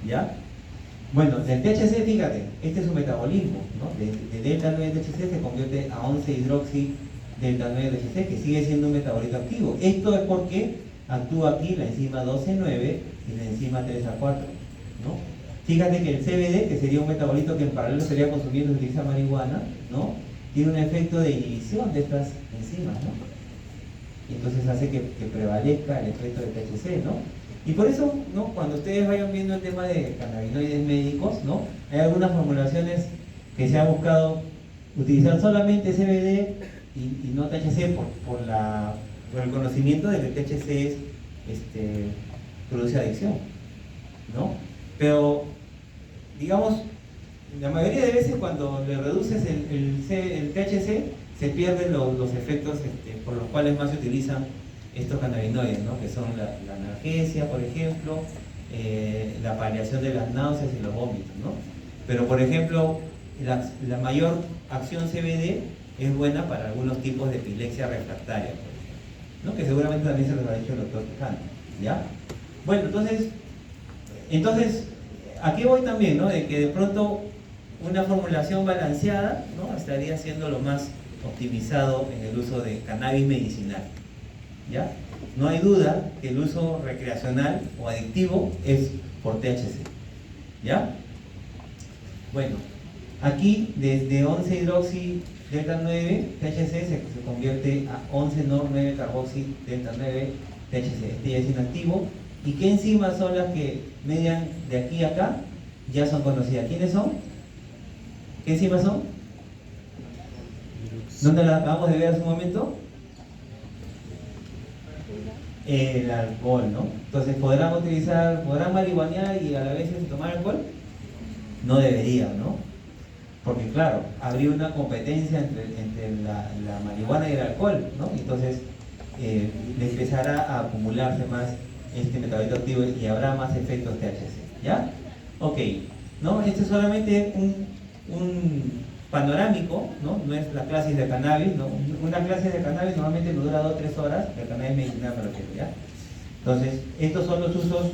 ¿ya? Bueno, del THC, fíjate, este es su metabolismo, ¿no? De delta 9 THC se convierte a 11 hidroxi delta 9 THC, que sigue siendo un metabolito activo. Esto es porque actúa aquí la enzima 12-9 y la enzima 3A4, ¿no? Fíjate que el CBD, que sería un metabolito que en paralelo sería consumiendo si utiliza marihuana, ¿no? tiene un efecto de inhibición de estas enzimas, ¿no? Y entonces hace que prevalezca el efecto del THC, ¿no? Y por eso, ¿no? Cuando ustedes vayan viendo el tema de cannabinoides médicos, ¿no? Hay algunas formulaciones que se ha buscado utilizar solamente CBD y no THC por el conocimiento de que el THC produce adicción, ¿no? Pero, digamos, la mayoría de veces cuando le reduces el THC, se pierden los efectos por los cuales más se utilizan estos cannabinoides, ¿no? Que son la analgesia, por ejemplo, la paliación de las náuseas y los vómitos, ¿no? Pero, por ejemplo, la mayor acción CBD es buena para algunos tipos de epilepsia refractaria, por ejemplo, ¿no? Que seguramente también se los ha dicho el doctor Tejano, ¿ya? Bueno, entonces, aquí voy también, ¿no? De que de pronto una formulación balanceada, ¿no? Estaría siendo lo más optimizado en el uso de cannabis medicinal, ¿ya? No hay duda que el uso recreacional o adictivo es por THC, ¿ya? Bueno, aquí desde 11-hidroxi delta 9 THC se convierte a 11-9 carboxi delta 9 THC. Este ya es inactivo. ¿Y qué enzimas son las que median de aquí a acá? Ya son conocidas. ¿Quiénes son? ¿Qué enzimas son? ¿Dónde las acabamos de ver hace un momento? El alcohol, ¿no? Entonces, ¿podrán marihuanear y a la vez tomar alcohol? No deberían, ¿no? Porque claro, habría una competencia entre la marihuana y el alcohol, ¿no? Entonces, le empezará a acumularse más este metabolito activo y habrá más efectos THC, ¿ya? Ok, ¿no? Este es solamente un panorámico, ¿no? No es la clase de cannabis, ¿no? Una clase de cannabis normalmente no dura 2 o 3 horas, el cannabis medicinal me refiero, ¿ya? Entonces, estos son los usos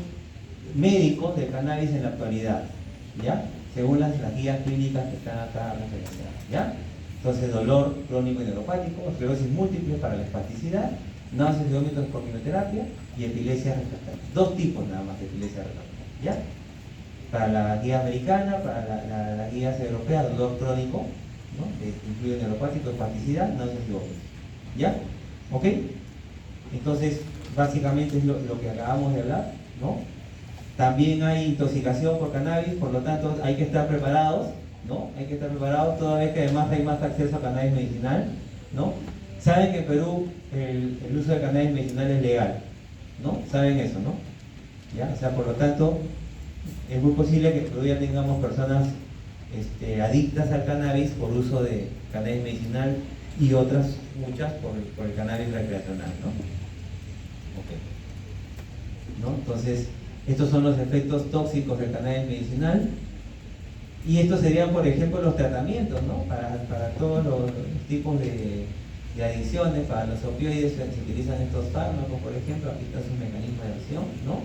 médicos del cannabis en la actualidad, ¿ya? Según las guías clínicas que están acá referenciadas, ¿ya? Entonces, dolor crónico y neuropático, esclerosis múltiple para la espasticidad, náuseas y vómitos por quimioterapia y epilepsia refractaria. 2 tipos nada más de epilepsia refractaria, ¿ya? Para la guía americana, para la guía europea, dolor crónico, ¿no? Que incluye neuropático, espasticidad, náuseas y vómitos, ¿ya? ¿Ok? Entonces, básicamente es lo que acabamos de hablar, ¿no? También hay intoxicación por cannabis, por lo tanto hay que estar preparados, ¿no? Hay que estar preparados toda vez que además hay más acceso a cannabis medicinal, ¿no? Saben que en Perú el uso de cannabis medicinal es legal, ¿no? Saben eso, ¿no? ¿Ya? O sea, por lo tanto, es muy posible que en Perú ya tengamos personas adictas al cannabis por uso de cannabis medicinal y otras muchas por el cannabis recreacional, ¿no? Okay. ¿No? Entonces, estos son los efectos tóxicos del cannabis medicinal y estos serían, por ejemplo, los tratamientos, ¿no? Para todos los tipos de adicciones. Para los opioides se utilizan estos fármacos, por ejemplo, aquí está su mecanismo de acción, ¿no?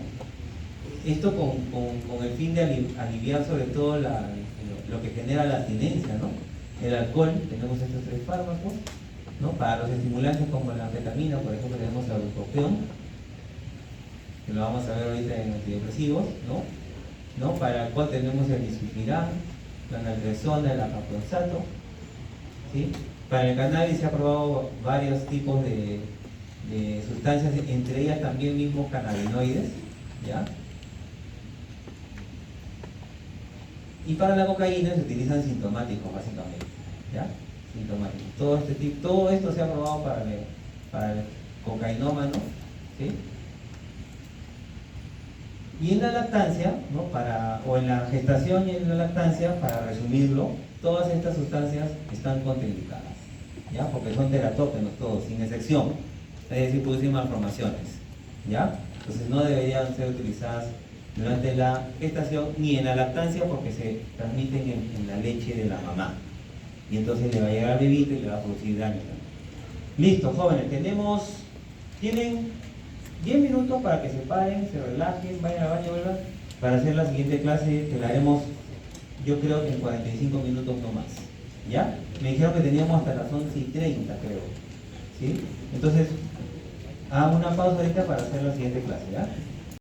Esto con el fin de aliviar sobre todo lo que genera la abstinencia, ¿no? El alcohol, tenemos estos 3 fármacos, ¿no? Para los estimulantes como la anfetamina, por ejemplo, tenemos el bupropión, que lo vamos a ver ahorita en antidepresivos, ¿no? Para el alcohol tenemos el disulfiram, la naltrexona, el acaproxato, ¿sí? Para el cannabis se ha probado varios tipos de sustancias, entre ellas también mismos cannabinoides, ¿ya? Y para la cocaína se utilizan sintomáticos básicamente, ¿ya? Sintomáticos. Todo esto se ha probado para el cocainómano, ¿sí? Y en la lactancia, ¿no? O en la gestación y en la lactancia, para resumirlo, todas estas sustancias están contraindicadas, ¿ya? Porque son teratógenos todos, sin excepción, es decir, producen malformaciones, ¿ya? Entonces no deberían ser utilizadas durante la gestación ni en la lactancia porque se transmiten en la leche de la mamá. Y entonces le va a llegar al bebito y le va a producir daño. Listo, jóvenes, tienen 10 minutos para que se paren, se relajen, vayan al baño, vuelvan, para hacer la siguiente clase que la haremos, yo creo que en 45 minutos no más. ¿Ya? Me dijeron que teníamos hasta las 11:30, creo. ¿Sí? Entonces, hagan una pausa ahorita para hacer la siguiente clase, ¿ya?